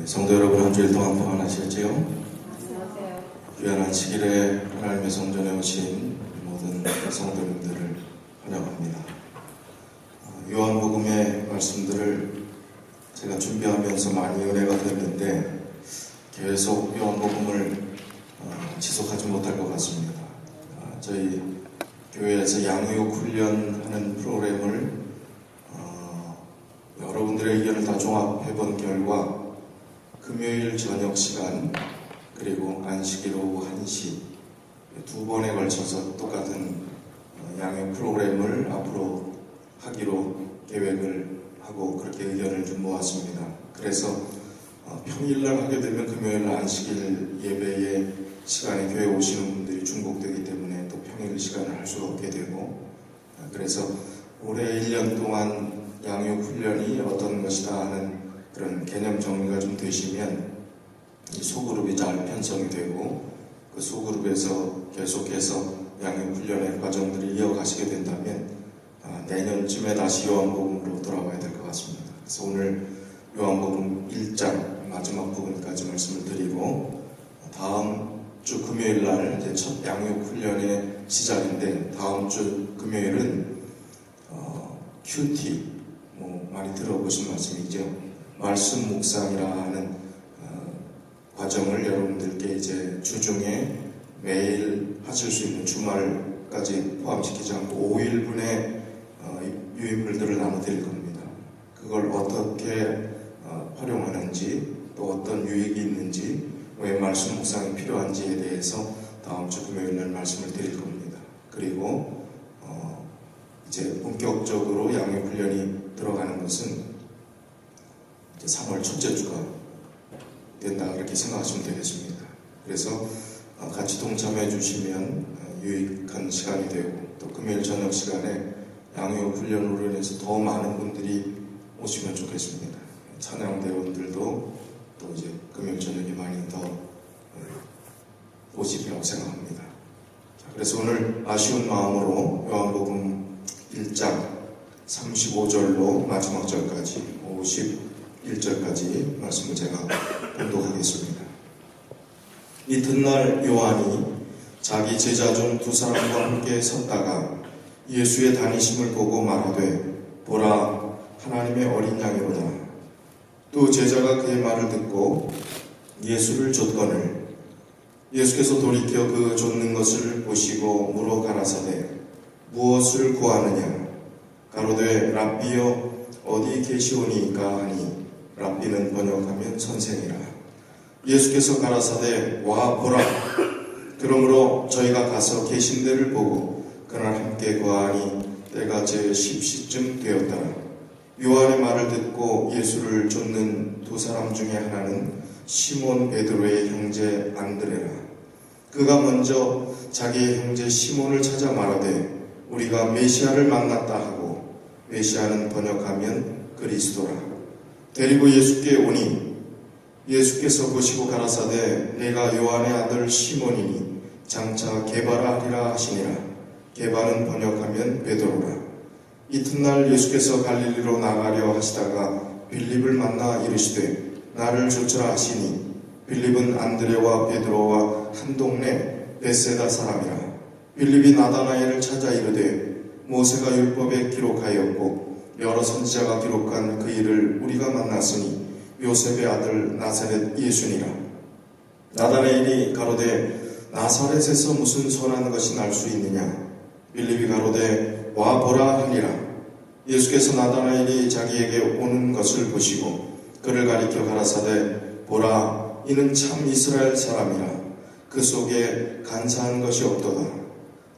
성도 여러분, 한 주일 동안 평안하셨지요? 안녕하세요. 귀한 안식일에 하나님의 성전에 오신 모든 성도님들을 환영합니다. 요한복음의 말씀들을 제가 준비하면서 많이 은혜가 됐는데 계속 요한복음을 지속하지 못할 것 같습니다. 저희 교회에서 양육 훈련하는 프로그램을 여러분들의 의견을 다 종합해 본 결과 금요일 저녁 시간 그리고 안식일 오후 1시 두 번에 걸쳐서 똑같은 양육 프로그램을 앞으로 하기로 계획을 하고 그렇게 의견을 좀 모았습니다. 그래서 평일날 하게 되면 금요일 안식일 예배의 시간에 교회 오시는 분들이 중복되기 때문에 또 평일 시간을 할 수가 없게 되고, 그래서 올해 1년 동안 양육 훈련이 어떤 것이다 하는 그런 개념 정리가 좀 되시면 이 소그룹이 잘 편성이 되고 그 소그룹에서 계속해서 양육 훈련의 과정들을 이어가시게 된다면 내년쯤에 다시 요한복음으로 돌아와야 될 것 같습니다. 그래서 오늘 요한복음 1장 마지막 부분까지 말씀을 드리고 다음 주 금요일 날 이제 첫 양육 훈련의 시작인데, 다음 주 금요일은 QT 많이 들어보신 말씀이죠. 말씀 묵상이라 하는 과정을 여러분들께 이제 주중에 매일 하실 수 있는 주말까지 포함시키지 않고 5일분의 유인물들을 나눠드릴 겁니다. 그걸 어떻게 활용하는지 또 어떤 유익이 있는지 왜 말씀 묵상이 필요한지에 대해서 다음 주 금요일 날 말씀을 드릴 겁니다. 그리고 이제 본격적으로 양육 훈련이 들어가는 것은 이제 3월 첫째 주가 된다 그렇게 생각하시면 되겠습니다. 그래서 같이 동참해 주시면 유익한 시간이 되고 또 금요일 저녁 시간에 양육 훈련으로 인해서 더 많은 분들이 오시면 좋겠습니다. 찬양대원들도 또 이제 금요일 저녁에 많이 더 오시리라고 생각합니다. 그래서 오늘 아쉬운 마음으로 요한복음 1장 35절로 마지막 절까지 51절까지 말씀을 제가 봉독하겠습니다. 이튿날 요한이 자기 제자 중 두 사람과 함께 섰다가 예수의 다니심을 보고 말하되 보라, 하나님의 어린 양이로다. 또 제자가 그의 말을 듣고 예수를 좇거늘 예수께서 돌이켜 그 좇는 것을 보시고 물어 가라사대 무엇을 구하느냐. 가로되 랍비여 어디 계시오니이까 하니, 랍비는 번역하면 선생이라. 예수께서 가라사대 와 보라. 그러므로 저희가 가서 계신 데를 보고 그날 함께 거하니 때가 제 10시쯤 되었더라. 요한의 말을 듣고 예수를 좇는 두 사람 중에 하나는 시몬 베드로의 형제 안드레라. 그가 먼저 자기의 형제 시몬을 찾아 말하되 우리가 메시아를 만났다 하고, 메시아는 번역하면 그리스도라. 데리고 예수께 오니 예수께서 보시고 가라사대 내가 요한의 아들 시몬이니 장차 게바라 하리라 하시니라. 게바는 번역하면 베드로라. 이튿날 예수께서 갈릴리로 나가려 하시다가 빌립을 만나 이르시되 나를 좇으라 하시니, 빌립은 안드레와 베드로와 한 동네 베세다 사람이라. 빌립이 나다나엘을 찾아 이르되 모세가 율법에 기록하였고 여러 선지자가 기록한 그 일을 우리가 만났으니 요셉의 아들 나사렛 예수니라. 나다나엘이 가로되 나사렛에서 무슨 선한 것이 날 수 있느냐. 빌립이 가로되 와 보라 하니라. 예수께서 나다나엘이 자기에게 오는 것을 보시고 그를 가리켜 가라사대 보라, 이는 참 이스라엘 사람이라. 그 속에 간사한 것이 없도다.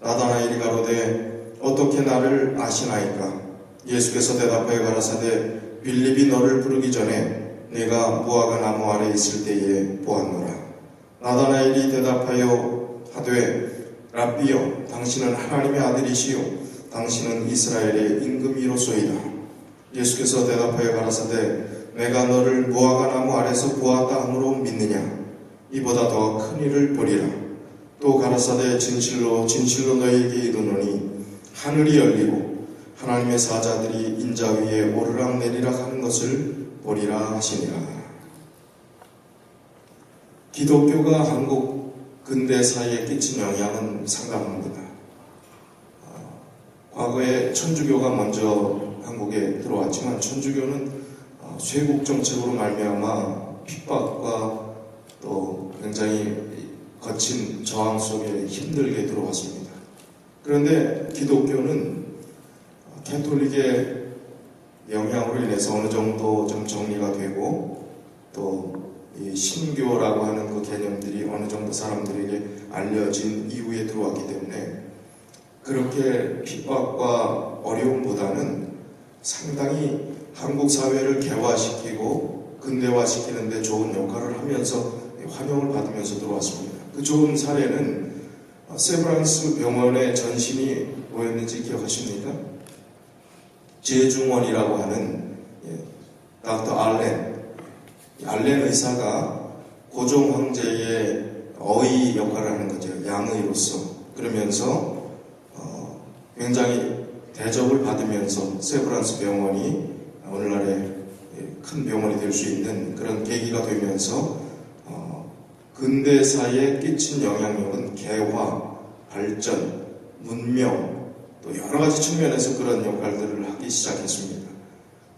나다나엘이 가로되 어떻게 나를 아시나이까. 예수께서 대답하여 가라사대 빌립이 너를 부르기 전에 내가 무화과 나무 아래 있을 때에 보았노라. 나다나엘이 대답하여 하되 랍비여, 당신은 하나님의 아들이시요 당신은 이스라엘의 임금이로소이다. 예수께서 대답하여 가라사대 내가 너를 무화과 나무 아래서 보았다 함으로 믿느냐. 이보다 더 큰 일을 보리라. 또 가라사대 진실로 진실로 너희에게 이르노니 하늘이 열리고 하나님의 사자들이 인자 위에 오르락 내리락 하는 것을 보리라 하시니라. 기독교가 한국 근대사에 끼친 영향은 상당합니다. 과거에 천주교가 먼저 한국에 들어왔지만 천주교는 쇄국 정책으로 말미암아 핍박과 또 굉장히 거친 저항 속에 힘들게 들어왔습니다. 그런데 기독교는 캐톨릭의 영향으로 인해서 어느 정도 좀 정리가 되고 또 이 신교라고 하는 그 개념들이 어느 정도 사람들에게 알려진 이후에 들어왔기 때문에 그렇게 핍박과 어려움보다는 상당히 한국 사회를 개화시키고 근대화시키는 데 좋은 역할을 하면서 환영을 받으면서 들어왔습니다. 그 좋은 사례는 세브란스 병원의 전신이 뭐였는지 기억하십니까? 제중원이라고 하는 닥터 알렌 의사가 고종 황제의 어의 역할을 하는 거죠. 양의로서. 그러면서 굉장히 대접을 받으면서 세브란스 병원이 오늘날의 큰 병원이 될 수 있는 그런 계기가 되면서 근대사에 끼친 영향력은 개화, 발전, 문명 또 여러 가지 측면에서 그런 역할들을 하기 시작했습니다.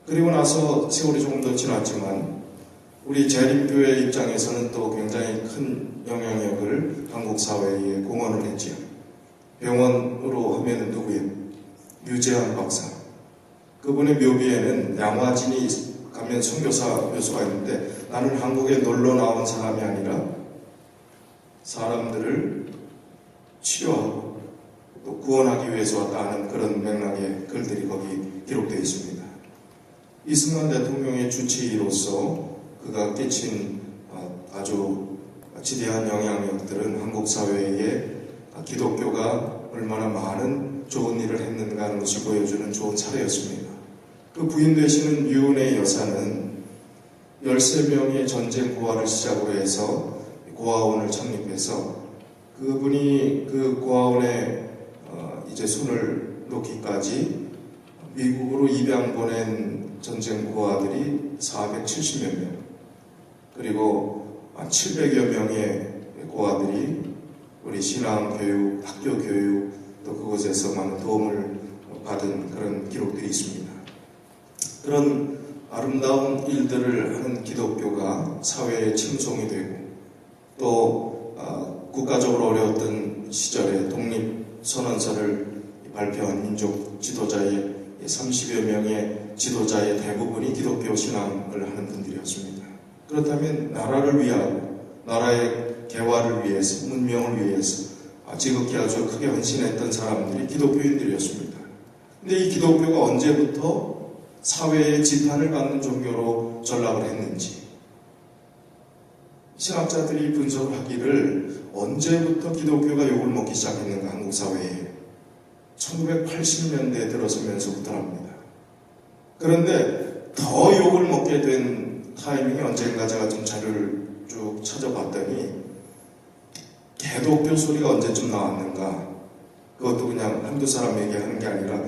그리고 나서 세월이 조금 더 지났지만 우리 재림교회 입장에서는 또 굉장히 큰 영향력을 한국 사회에 공헌을 했지요. 병원으로 하면 누구예요? 유재환 박사. 그분의 묘비에는 양화진이 가면 선교사 묘소가 있는데 나는 한국에 놀러 나온 사람이 아니라 사람들을 치료하고 또 구원하기 위해서 왔다는 그런 맥락의 글들이 거기 기록되어 있습니다. 이승만 대통령의 주치의로서 그가 끼친 아주 지대한 영향력들은 한국 사회에 기독교가 얼마나 많은 좋은 일을 했는가 하는 것을 보여주는 좋은 사례였습니다. 그 부인 되시는 유은혜 여사는 13명의 전쟁 고아를 시작으로 해서 고아원을 창립해서 그분이 그 고아원에 이제 손을 놓기까지 미국으로 입양 보낸 전쟁 고아들이 470여 명, 그리고 700여 명의 고아들이 우리 신앙 교육, 학교 교육, 또 그곳에서 많은 도움을 받은 그런 기록들이 있습니다. 그런 아름다운 일들을 하는 기독교가 사회에 칭송이 되고 또 국가적으로 어려웠던 시절에 독립선언서를 발표한 민족 지도자의 30여 명의 지도자의 대부분이 기독교 신앙을 하는 분들이었습니다. 그렇다면 나라를 위하고 나라의 개화를 위해서, 문명을 위해서 지극히 아주 크게 헌신했던 사람들이 기독교인들이었습니다. 근데 이 기독교가 언제부터 사회의 지탄을 받는 종교로 전락을 했는지 신학자들이 분석을 하기를 언제부터 기독교가 욕을 먹기 시작했는가 한국 사회에 1980년대에 들어서면서부터랍니다. 그런데 더 욕을 먹게 된 타이밍이 언젠가 제가 좀 자료를 쭉 찾아봤더니 개독교 소리가 언제쯤 나왔는가, 그것도 그냥 한두 사람 얘기하는 게 아니라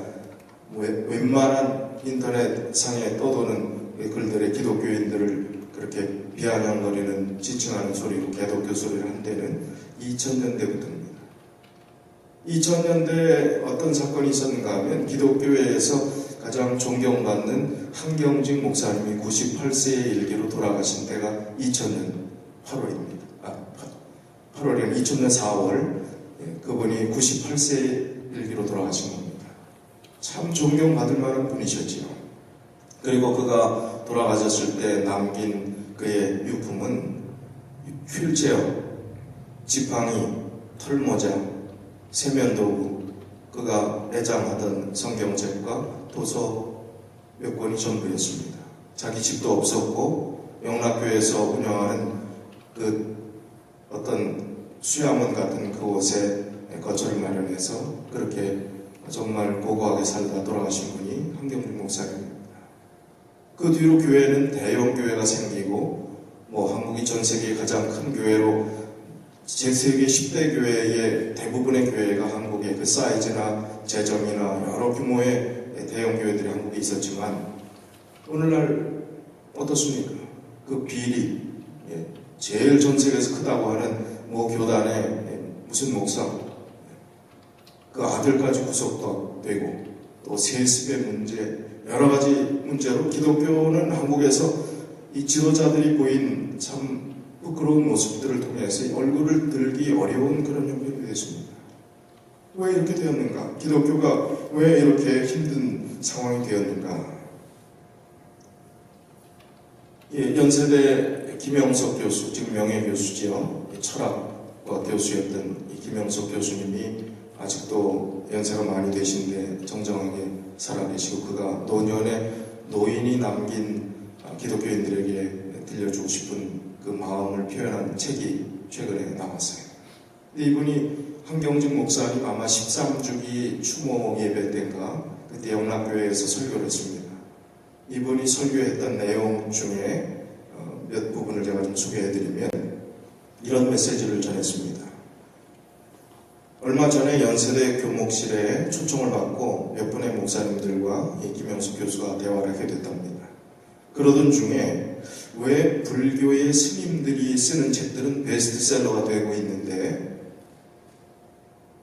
웬만한 인터넷상에 떠도는 글들의 기독교인들을 그렇게 비아냥거리는 지칭하는 소리로 개독교 소리를 한 때는 2000년대부터입니다. 2000년대에 어떤 사건이 있었는가 하면 기독교회에서 가장 존경받는 한경직 목사님이 98세의 일기로 돌아가신 때가 2000년 8월입니다. 8월이 아니라 2000년 4월 그분이 98세의 일기로 돌아가신 겁니다. 참 존경받을 만한 분이셨지요. 그리고 그가 돌아가셨을 때 남긴 그의 유품은 휠체어, 지팡이, 털모자, 세면도구, 그가 애장하던 성경책과 도서 몇 권이 전부였습니다. 자기 집도 없었고 영락교에서 운영하는 그 어떤 수양원 같은 그곳에 거처를 마련해서 그렇게 정말 고고하게 살다 돌아가신 분이 한경직 목사님입니다. 그 뒤로 교회는 대형 교회가 생기고 한국이 전 세계의 가장 큰 교회로 제 세계 10대 교회의 대부분의 교회가 한국의 그 사이즈나 재정이나 여러 규모의 대형 교회들이 한국에 있었지만 오늘날 어떻습니까? 그 비리, 제일 전 세계에서 크다고 하는 뭐 교단의 무슨 목사, 그 아들까지 구속도 되고, 또 세습의 문제, 여러 가지 문제로 기독교는 한국에서 이 지도자들이 보인 참 부끄러운 모습들을 통해서 얼굴을 들기 어려운 그런 형편이 됐습니다. 왜 이렇게 되었는가? 기독교가 왜 이렇게 힘든 상황이 되었는가? 연세대 김영석 교수, 지금 명예교수지요. 철학과 교수였던 이 김영석 교수님이 아직도 연세가 많이 되신데 정정하게 살아계시고, 그가 노년에 노인이 남긴 기독교인들에게 들려주고 싶은 그 마음을 표현한 책이 최근에 나왔어요. 근데 이분이 한경직 목사님 아마 13주기 추모 예배 때인가 그때 영락교회에서 설교를 했습니다. 이분이 설교했던 내용 중에 몇 부분을 제가 좀 소개해드리면 이런 메시지를 전했습니다. 얼마 전에 연세대 교목실에 초청을 받고 몇 분의 목사님들과 이 김영숙 교수가 대화를 하게 됐답니다. 그러던 중에 왜 불교의 스님들이 쓰는 책들은 베스트셀러가 되고 있는데,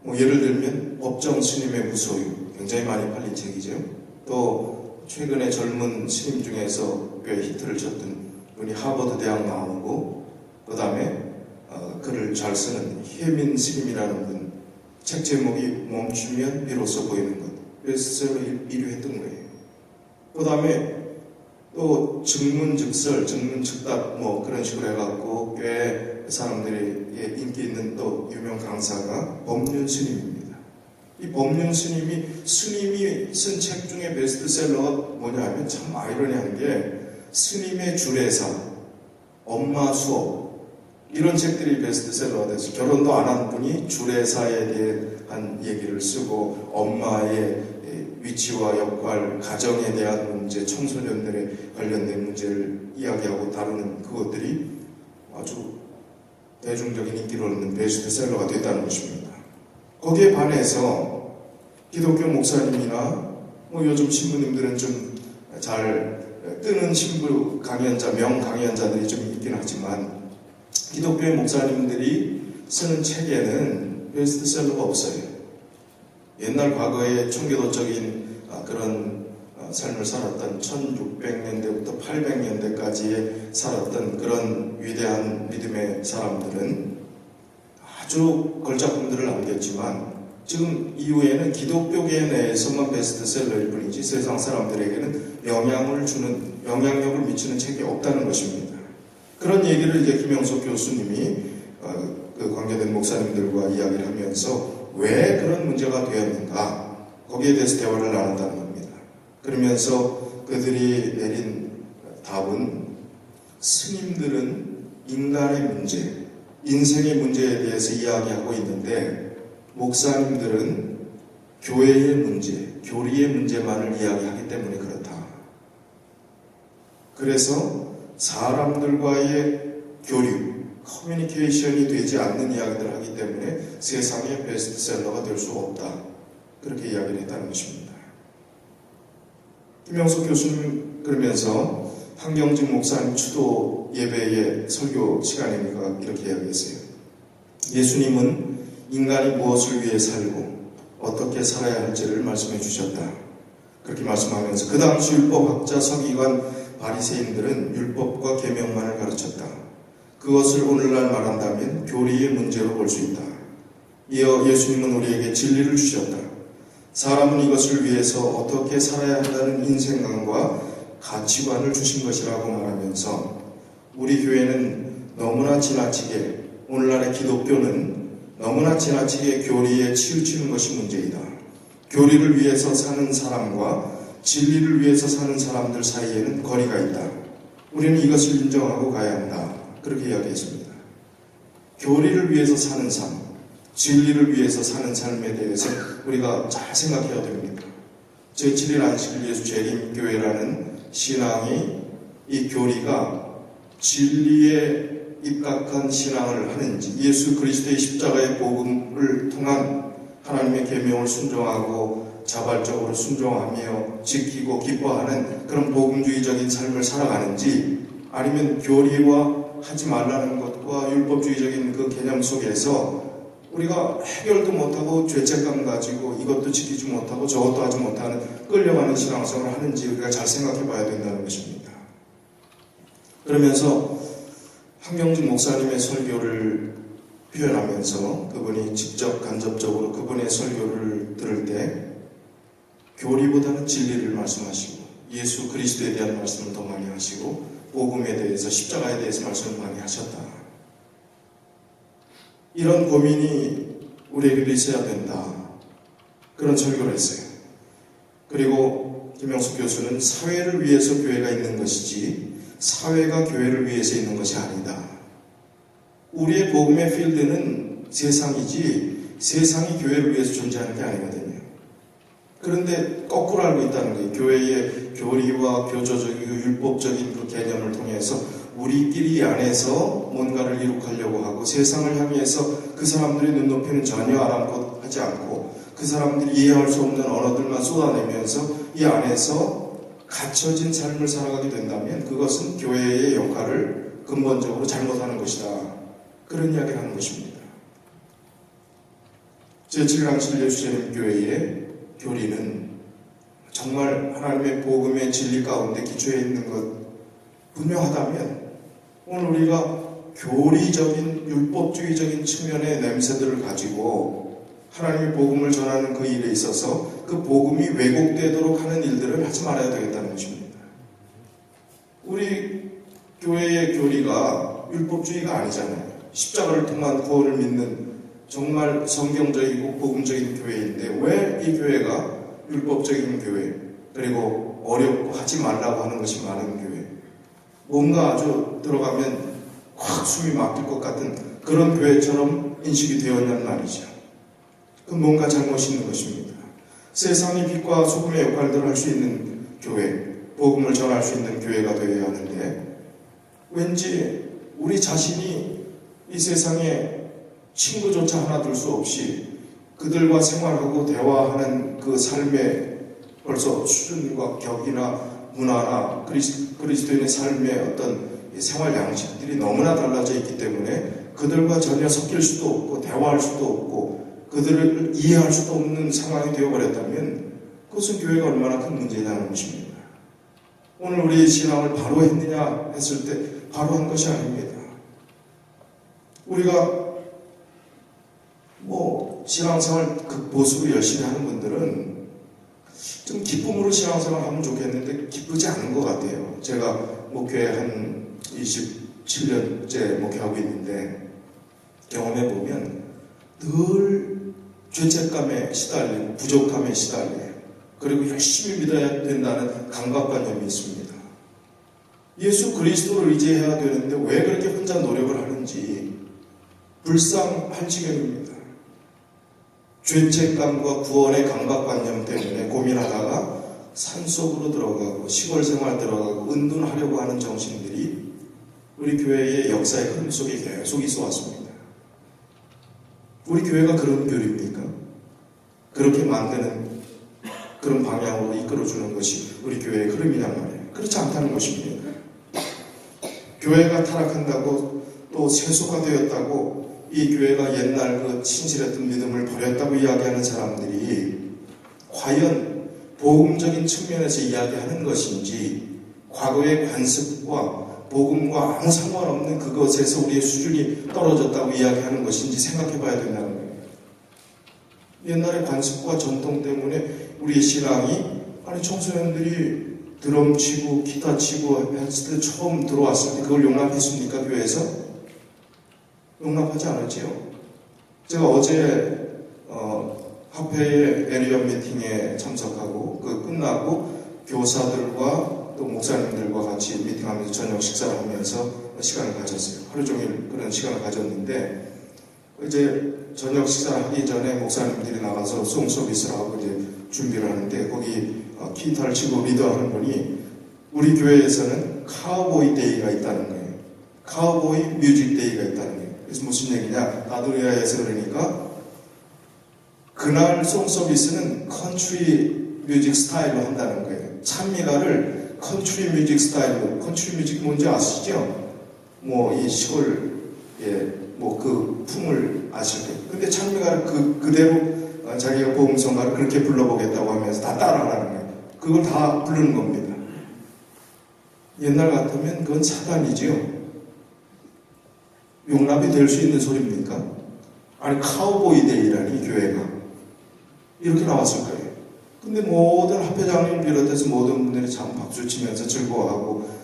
예를 들면 법정 스님의 무소유, 굉장히 많이 팔린 책이죠. 또 최근에 젊은 스님 중에서 꽤 히트를 쳤던 분이 하버드 대학 나오고, 그 다음에 글을 잘 쓰는 혜민 스님이라는 분, 책 제목이 멈추면 비로소 보이는 것, 베스트셀러 1위 했던 거예요. 그 다음에 또 증문즉설, 증문즉답 그런 식으로 해갖고 꽤 사람들이 인기 있는 또 유명 강사가 법륜 스님입니다. 이 법륜 스님이 쓴 책 중에 베스트셀러가 뭐냐 하면 참 아이러니한 게 스님의 주례사, 엄마 수업 이런 책들이 베스트셀러가 돼서 결혼도 안 한 분이 주례사에 대한 얘기를 쓰고 엄마의 위치와 역할, 가정에 대한 문제, 청소년들에 관련된 문제를 이야기하고 다루는 그것들이 아주 대중적인 인기를 얻는 베스트셀러가 됐다는 것입니다. 거기에 반해서 기독교 목사님이나 요즘 신부님들은 좀 잘 뜨는 신부 강연자, 명강연자들이 좀 있긴 하지만 기독교의 목사님들이 쓰는 책에는 베스트셀러가 없어요. 옛날 과거에 청교도적인 그런 삶을 살았던 1600년대부터 800년대까지에 살았던 그런 위대한 믿음의 사람들은 아주 걸작품들을 남겼지만 지금 이후에는 기독교계 내에서만 베스트셀러일 뿐이지 세상 사람들에게는 영향력을 미치는 책이 없다는 것입니다. 그런 얘기를 이제 김영석 교수님이 그 관계된 목사님들과 이야기를 하면서 왜 그런 문제가 되었는가 거기에 대해서 대화를 나눈다는 겁니다. 그러면서 그들이 내린 답은 스님들은 인간의 문제, 인생의 문제에 대해서 이야기하고 있는데 목사님들은 교회의 문제, 교리의 문제만을 이야기하기 때문에 그렇다. 그래서 사람들과의 교류, 커뮤니케이션이 되지 않는 이야기들을 하기 때문에 세상의 베스트셀러가 될 수 없다. 그렇게 이야기를 했다는 것입니다. 김영석 교수님 그러면서 한경직 목사님 추도 예배의 설교 시간이니까 이렇게 이야기했어요. 예수님은 인간이 무엇을 위해 살고 어떻게 살아야 할지를 말씀해 주셨다. 그렇게 말씀하면서 그 당시 율법학자, 서기관, 바리새인들은 율법과 계명만을 가르쳤다. 그것을 오늘날 말한다면 교리의 문제로 볼 수 있다. 이어 예수님은 우리에게 진리를 주셨다. 사람은 이것을 위해서 어떻게 살아야 한다는 인생관과 가치관을 주신 것이라고 말하면서 우리 교회는 너무나 지나치게, 오늘날의 기독교는 너무나 지나치게 교리에 치우치는 것이 문제이다. 교리를 위해서 사는 사람과 진리를 위해서 사는 사람들 사이에는 거리가 있다. 우리는 이것을 인정하고 가야 한다. 그렇게 이야기했습니다. 교리를 위해서 사는 삶, 진리를 위해서 사는 삶에 대해서 우리가 잘 생각해야 됩니다. 제7일 안식일 예수 재림교회라는 신앙이 이 교리가 진리에 입각한 신앙을 하는지, 예수 그리스도의 십자가의 복음을 통한 하나님의 계명을 순종하고 자발적으로 순종하며 지키고 기뻐하는 그런 복음주의적인 삶을 살아가는지, 아니면 교리와 하지 말라는 것과 율법주의적인 그 개념 속에서 우리가 해결도 못하고 죄책감 가지고 이것도 지키지 못하고 저것도 하지 못하는 끌려가는 신앙생활을 하는지 우리가 잘 생각해 봐야 된다는 것입니다. 그러면서 한경준 목사님의 설교를 표현하면서 그분이 직접 간접적으로 그분의 설교를 들을 때 교리보다는 진리를 말씀하시고 예수 그리스도에 대한 말씀을 더 많이 하시고 복음에 대해서 십자가에 대해서 말씀을 많이 하셨다. 이런 고민이 우리에게도 있어야 된다. 그런 설교를 했어요. 그리고 김영숙 교수는 사회를 위해서 교회가 있는 것이지 사회가 교회를 위해서 있는 것이 아니다. 우리의 복음의 필드는 세상이지 세상이 교회를 위해서 존재하는 게 아니거든요. 그런데 거꾸로 알고 있다는 거예요. 교회의 교리와 교조적이고 율법적인 그 개념을 통해서 우리끼리 안에서 뭔가를 이룩하려고 하고 세상을 향해서 그 사람들의 눈높이는 전혀 아랑곳하지 않고 그 사람들이 이해할 수 없는 언어들만 쏟아내면서 이 안에서 갇혀진 삶을 살아가게 된다면 그것은 교회의 역할을 근본적으로 잘못하는 것이다. 그런 이야기를 하는 것입니다. 제7강 예수님 교회의 교리는 정말 하나님의 복음의 진리 가운데 기초해 있는 것 분명하다면 오늘 우리가 교리적인 율법주의적인 측면의 냄새들을 가지고 하나님의 복음을 전하는 그 일에 있어서 그 복음이 왜곡되도록 하는 일들을 하지 말아야 되겠다는 것입니다. 우리 교회의 교리가 율법주의가 아니잖아요. 십자가를 통한 구원을 믿는 정말 성경적이고 복음적인 교회인데 왜 이 교회가 율법적인 교회 그리고 어렵고 하지 말라고 하는 것이 많은 교회 뭔가 아주 들어가면 확 숨이 막힐 것 같은 그런 교회처럼 인식이 되었냔 말이죠. 그 뭔가 잘못이 있는 것입니다. 세상이 빛과 소금의 역할들을 할 수 있는 교회 복음을 전할 수 있는 교회가 되어야 하는데 왠지 우리 자신이 이 세상에 친구조차 하나 둘 수 없이 그들과 생활하고 대화하는 그 삶의 벌써 수준과 격이나 문화나 그리스도인의 삶의 어떤 생활 양식들이 너무나 달라져 있기 때문에 그들과 전혀 섞일 수도 없고 대화할 수도 없고 그들을 이해할 수도 없는 상황이 되어버렸다면 그것은 교회가 얼마나 큰 문제냐는 것입니다. 오늘 우리 신앙을 바로 했느냐 했을 때 바로 한 것이 아닙니다. 우리가 신앙생활 극보수로 열심히 하는 분들은 좀 기쁨으로 신앙생활 하면 좋겠는데 기쁘지 않은 것 같아요. 제가 목회 한 27년째 목회하고 있는데 경험해보면 늘 죄책감에 시달리고 부족함에 시달려요. 그리고 열심히 믿어야 된다는 강박관념이 있습니다. 예수 그리스도를 의지해야 되는데 왜 그렇게 혼자 노력을 하는지 불쌍할 지경입니다. 죄책감과 구원의 강박관념 때문에 고민하다가 산속으로 들어가고 시골 생활 들어가고 은둔하려고 하는 정신들이 우리 교회의 역사의 흐름 속에 계속 있어 왔습니다. 우리 교회가 그런 교리입니까? 그렇게 만드는 그런 방향으로 이끌어주는 것이 우리 교회의 흐름이란 말이에요. 그렇지 않다는 것입니다. 교회가 타락한다고 또 세속화되었다고 이 교회가 옛날 그 신실했던 믿음을 버렸다고 이야기하는 사람들이 과연 복음적인 측면에서 이야기하는 것인지 과거의 관습과 복음과 아무 상관없는 그것에서 우리의 수준이 떨어졌다고 이야기하는 것인지 생각해 봐야 된다는 거예요. 옛날의 관습과 전통 때문에 우리의 신앙이 청소년들이 드럼 치고 기타 치고 했을 때 처음 들어왔을 때 그걸 용납했습니까? 교회에서? 용납하지 않았지요. 제가 어제 합회의 에리어 미팅에 참석하고 끝나고 교사들과 또 목사님들과 같이 미팅하면서 저녁 식사를 하면서 시간을 가졌어요. 하루 종일 그런 시간을 가졌는데 이제 저녁 식사를 하기 전에 목사님들이 나가서 송 서비스를 하고 이제 준비를 하는데 거기 기타를 치고 리더하는 분이 우리 교회에서는 카우보이 데이가 있다는 거예요. 카우보이 뮤직 데이가 있다는 거예요. 그래서 무슨 얘기냐? 나도리아에서 그러니까 그날 송 서비스는 컨트리 뮤직 스타일로 한다는 거예요. 찬미가를 컨트리 뮤직 스타일로, 컨트리 뮤직 뭔지 아시죠? 뭐 이 시골 뭐 그 품을 아실 거예요. 근데 찬미가 그대로 자기가 복음성가를 그렇게 불러보겠다고 하면서 다 따라하는 거예요. 그걸 다 부르는 겁니다. 옛날 같으면 그건 사단이지요. 용납이 될 수 있는 소리입니까? 아니 카우보이 데이라니 교회가 이렇게 나왔을 거예요. 근데 모든 합회장님 비롯해서 모든 분들이 참 박수치면서 즐거워하고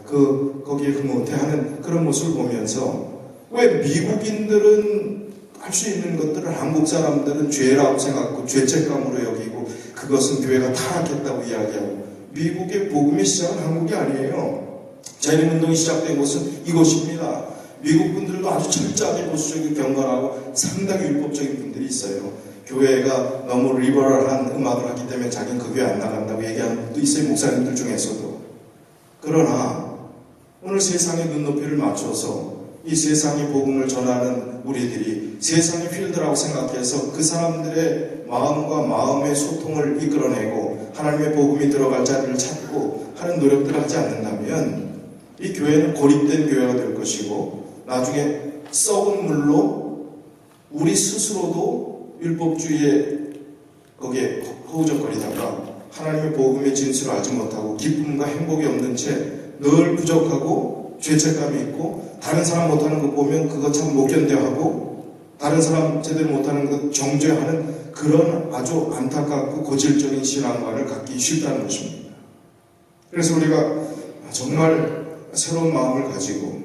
거기에 흐뭇해하는 그런 모습을 보면서 왜 미국인들은 할 수 있는 것들을 한국 사람들은 죄라고 생각하고 죄책감으로 여기고 그것은 교회가 타락했다고 이야기하고 미국의 복음의 시작은 한국이 아니에요. 자유운동이 시작된 곳은 이곳입니다. 미국 분들도 아주 철저하게 보수적이고 경건하고 상당히 율법적인 분들이 있어요. 교회가 너무 리버럴한 음악을 하기 때문에 자기는 그 교회 안 나간다고 얘기하는 분도 있어요. 목사님들 중에서도. 그러나 오늘 세상의 눈높이를 맞춰서 이 세상의 복음을 전하는 우리들이 세상의 필드라고 생각해서 그 사람들의 마음과 마음의 소통을 이끌어내고 하나님의 복음이 들어갈 자리를 찾고 하는 노력들을 하지 않는다면 이 교회는 고립된 교회가 될 것이고 나중에 썩은 물로 우리 스스로도 율법주의에 거기에 허우적거리다가 하나님의 복음의 진수를 알지 못하고 기쁨과 행복이 없는 채 늘 부족하고 죄책감이 있고 다른 사람 못하는 거 보면 그거 참 못 견뎌하고 다른 사람 제대로 못하는 거 정죄하는 그런 아주 안타깝고 고질적인 신앙관을 갖기 쉽다는 것입니다. 그래서 우리가 정말 새로운 마음을 가지고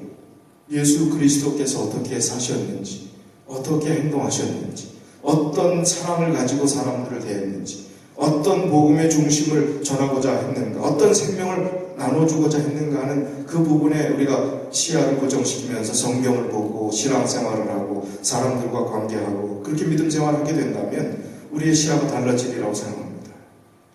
예수 그리스도께서 어떻게 사셨는지 어떻게 행동하셨는지 어떤 사랑을 가지고 사람들을 대했는지 어떤 복음의 중심을 전하고자 했는가 어떤 생명을 나눠주고자 했는가 하는 그 부분에 우리가 시야를 고정시키면서 성경을 보고 신앙생활을 하고 사람들과 관계하고 그렇게 믿음 생활을 하게 된다면 우리의 시야가 달라지리라고 생각합니다.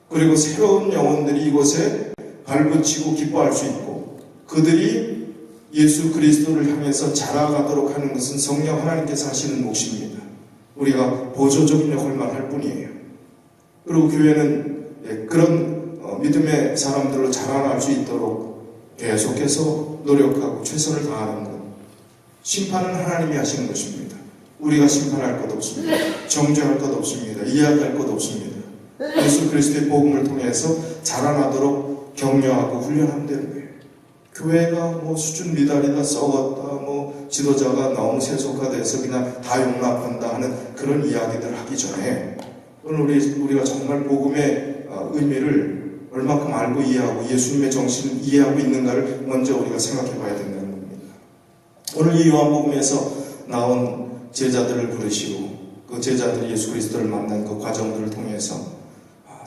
그리고 새로운 영혼들이 이곳에 발붙이고 기뻐할 수 있고 그들이 예수 그리스도를 향해서 자라가도록 하는 것은 성령 하나님께서 하시는 몫입니다. 우리가 보조적인 역할만 할 뿐이에요. 그리고 교회는 그런 믿음의 사람들로 자라날 수 있도록 계속해서 노력하고 최선을 다하는 것. 심판은 하나님이 하시는 것입니다. 우리가 심판할 것 없습니다. 정죄할 것 없습니다. 이야기할 것 없습니다. 예수 그리스도의 복음을 통해서 자라나도록 격려하고 훈련하면 되는 거예요. 교회가 뭐 수준 미달이다 썩었다 뭐 지도자가 너무 세속화돼서 그냥 다 용납한다 하는 그런 이야기들을 하기 전에 오늘 우리가 정말 복음의 의미를 얼마큼 알고 이해하고 예수님의 정신을 이해하고 있는가를 먼저 우리가 생각해 봐야 된다는 겁니다. 오늘 이 요한복음에서 나온 제자들을 부르시고 그 제자들이 예수 그리스도를 만난 그 과정들을 통해서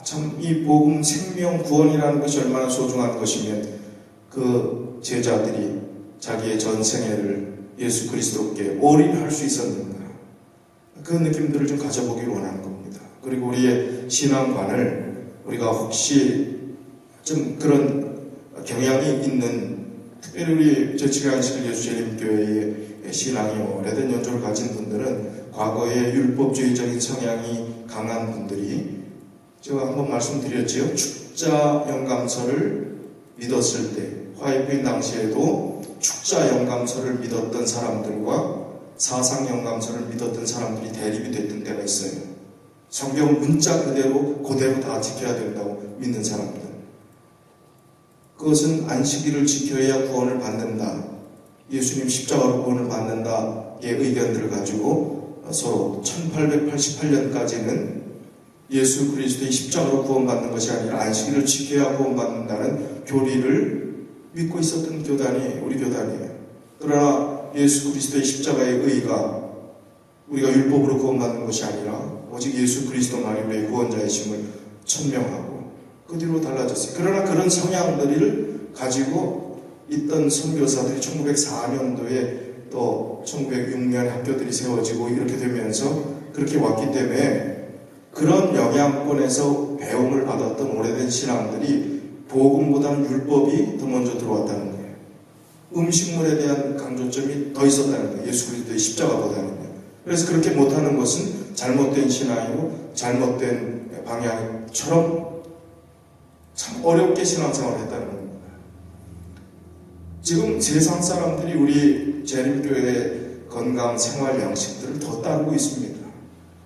참 이 복음 생명 구원이라는 것이 얼마나 소중한 것이면 그 제자들이 자기의 전생애를 예수 그리스도께 올인할 수 있었는가 그 느낌들을 좀 가져보기를 원하는 겁니다. 그리고 우리의 신앙관을 우리가 혹시 좀 그런 경향이 있는 특별히 우리 지간식 예수재림교회의 신앙이 오래된 연조를 가진 분들은 과거에 율법주의적인 성향이 강한 분들이 제가 한번 말씀드렸지요. 축자 영감서를 믿었을 때 화해부인 당시에도 축자 영감서를 믿었던 사람들과 사상 영감서를 믿었던 사람들이 대립이 됐던 때가 있어요. 성경 문자 그대로 다 지켜야 된다고 믿는 사람들. 그것은 안식일을 지켜야 구원을 받는다. 예수님 십자가로 구원을 받는다의 의견들을 가지고 서로 1888년까지는 예수 그리스도의 십자가로 구원받는 것이 아니라 안식일을 지켜야 구원받는다는 교리를 믿고 있었던 교단이 우리 교단이에요. 그러나 예수 그리스도의 십자가의 의가 우리가 율법으로 구원받는 것이 아니라 오직 예수 그리스도만이 우리의 구원자이심을 천명하고 그 뒤로 달라졌어요. 그러나 그런 성향들을 가지고 있던 선교사들이 1904년도에 또 1906년에 학교들이 세워지고 이렇게 되면서 그렇게 왔기 때문에 그런 영향권에서 배움을 받았던 오래된 신앙들이 복음보다는 율법이 더 먼저 들어왔다는 거예요. 음식물에 대한 강조점이 더 있었다는 거예요. 예수 그리스도의 십자가보다는요. 그래서 그렇게 못하는 것은 잘못된 신앙이고 잘못된 방향처럼 참 어렵게 신앙생활을 했다는 겁니다. 지금 세상 사람들이 우리 재림교회의 건강 생활 양식들을 더 따르고 있습니다.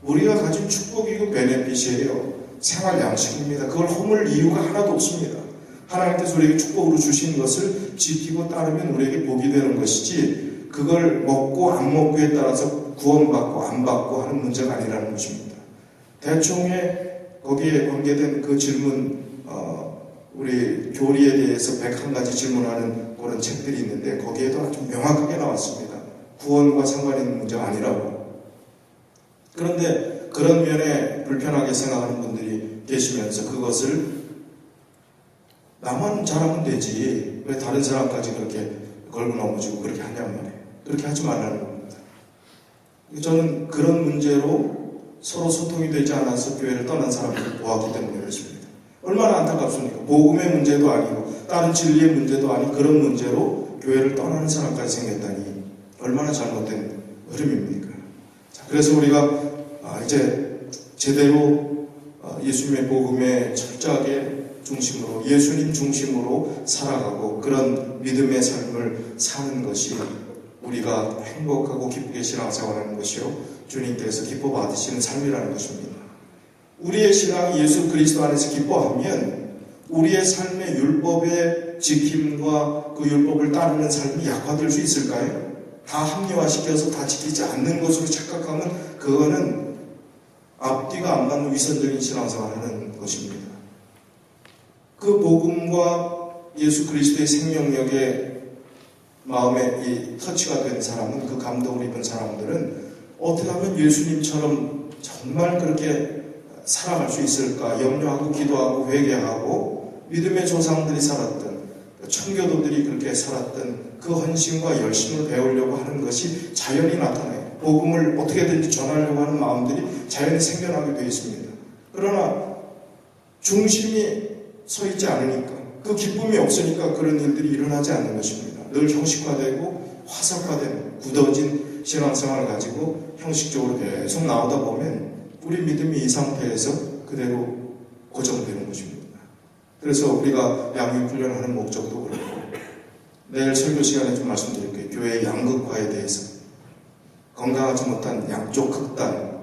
우리가 가진 축복이고 베네핏이에요. 생활 양식입니다. 그걸 허물 이유가 하나도 없습니다. 하나님께서 우리에게 축복으로 주신 것을 지키고 따르면 우리에게 복이 되는 것이지, 그걸 먹고 안 먹고에 따라서 구원받고 안 받고 하는 문제가 아니라는 것입니다. 대충의 거기에 관계된 그 질문, 우리 교리에 대해서 101가지 질문하는 그런 책들이 있는데 거기에도 아주 명확하게 나왔습니다. 구원과 상관 있는 문제가 아니라고. 그런데 그런 면에 불편하게 생각하는 분들이 계시면서 그것을 나만 잘하면 되지 왜 다른 사람까지 그렇게 걸고 넘어지고 그렇게 하냔 말이에요. 그렇게 하지 말라는 겁니다. 저는 그런 문제로 서로 소통이 되지 않아서 교회를 떠난 사람들을 보았기 때문에 그렇습니다. 얼마나 안타깝습니까? 복음의 문제도 아니고 다른 진리의 문제도 아닌 그런 문제로 교회를 떠나는 사람까지 생겼다니 얼마나 잘못된 흐름입니까? 자, 그래서 우리가 이제 제대로 예수님의 복음의 철저하게 중심으로, 예수님 중심으로 살아가고 그런 믿음의 삶을 사는 것이 우리가 행복하고 기쁘게 신앙생활하는 것이요, 주님께서 기뻐 받으시는 삶이라는 것입니다. 우리의 신앙이 예수 그리스도 안에서 기뻐하면 우리의 삶의 율법의 지킴과 그 율법을 따르는 삶이 약화될 수 있을까요? 다 합리화시켜서 다 지키지 않는 것으로 착각하면 그거는 앞뒤가 안 맞는 위선적인 신앙생활을 하는 것입니다. 그 복음과 예수 그리스도의 생명력에 마음에 이 터치가 된 사람은, 그 감동을 입은 사람들은 어떻게 하면 예수님처럼 정말 그렇게 살아갈 수 있을까 염려하고 기도하고 회개하고 믿음의 조상들이 살았던, 청교도들이 그렇게 살았던 그 헌신과 열심을 배우려고 하는 것이 자연히 나타나요. 복음을 어떻게든지 전하려고 하는 마음들이 자연히 생겨나게 되어 있습니다. 그러나 중심이 서 있지 않으니까, 그 기쁨이 없으니까 그런 일들이 일어나지 않는 것입니다. 늘 형식화되고 화석화된 굳어진 신앙생활을 가지고 형식적으로 계속 나오다 보면 우리 믿음이 이 상태에서 그대로 고정되는 것입니다. 그래서 우리가 양육훈련을 하는 목적도 그렇고, 내일 설교 시간에 좀 말씀드릴게요. 교회의 양극화에 대해서. 건강하지 못한 양쪽 극단.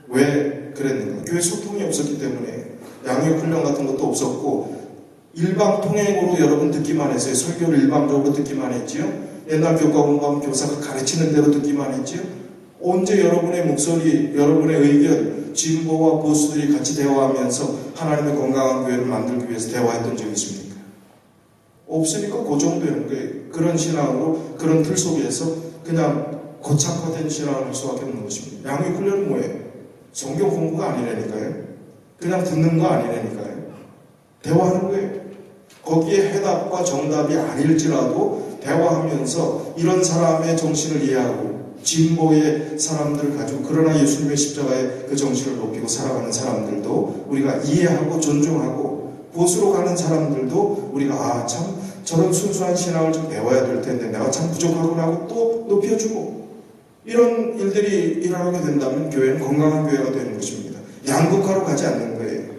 왜 그랬는가? 교회 소통이 없었기 때문에. 양육훈련 같은 것도 없었고, 일방통행으로 여러분 듣기만 했어요. 설교를 일방적으로 듣기만 했지요. 옛날 교과 공부하면 교사가 가르치는 대로 듣기만 했지요. 언제 여러분의 목소리, 여러분의 의견, 진보와 보수들이 같이 대화하면서 하나님의 건강한 교회를 만들기 위해서 대화했던 적이 있습니까? 없으니까 그 정도였는 거예요. 그런 신앙으로, 그런 틀 속에서 그냥 고착화된 신앙을 할 수밖에 없는 것입니다. 양육훈련은 뭐예요? 성경 공부가 아니라니까요. 그냥 듣는 거 아니라니까요. 대화하는 거예요. 거기에 해답과 정답이 아닐지라도 대화하면서 이런 사람의 정신을 이해하고 진보의 사람들을 가지고, 그러나 예수님의 십자가의 그 정신을 높이고 살아가는 사람들도 우리가 이해하고 존중하고, 보수로 가는 사람들도 우리가 참 저런 순수한 신앙을 좀 배워야 될 텐데 내가 참 부족하구나 하고 또 높여주고, 이런 일들이 일어나게 된다면 교회는 건강한 교회가 되는 것입니다. 양극화로 가지 않는 거예요.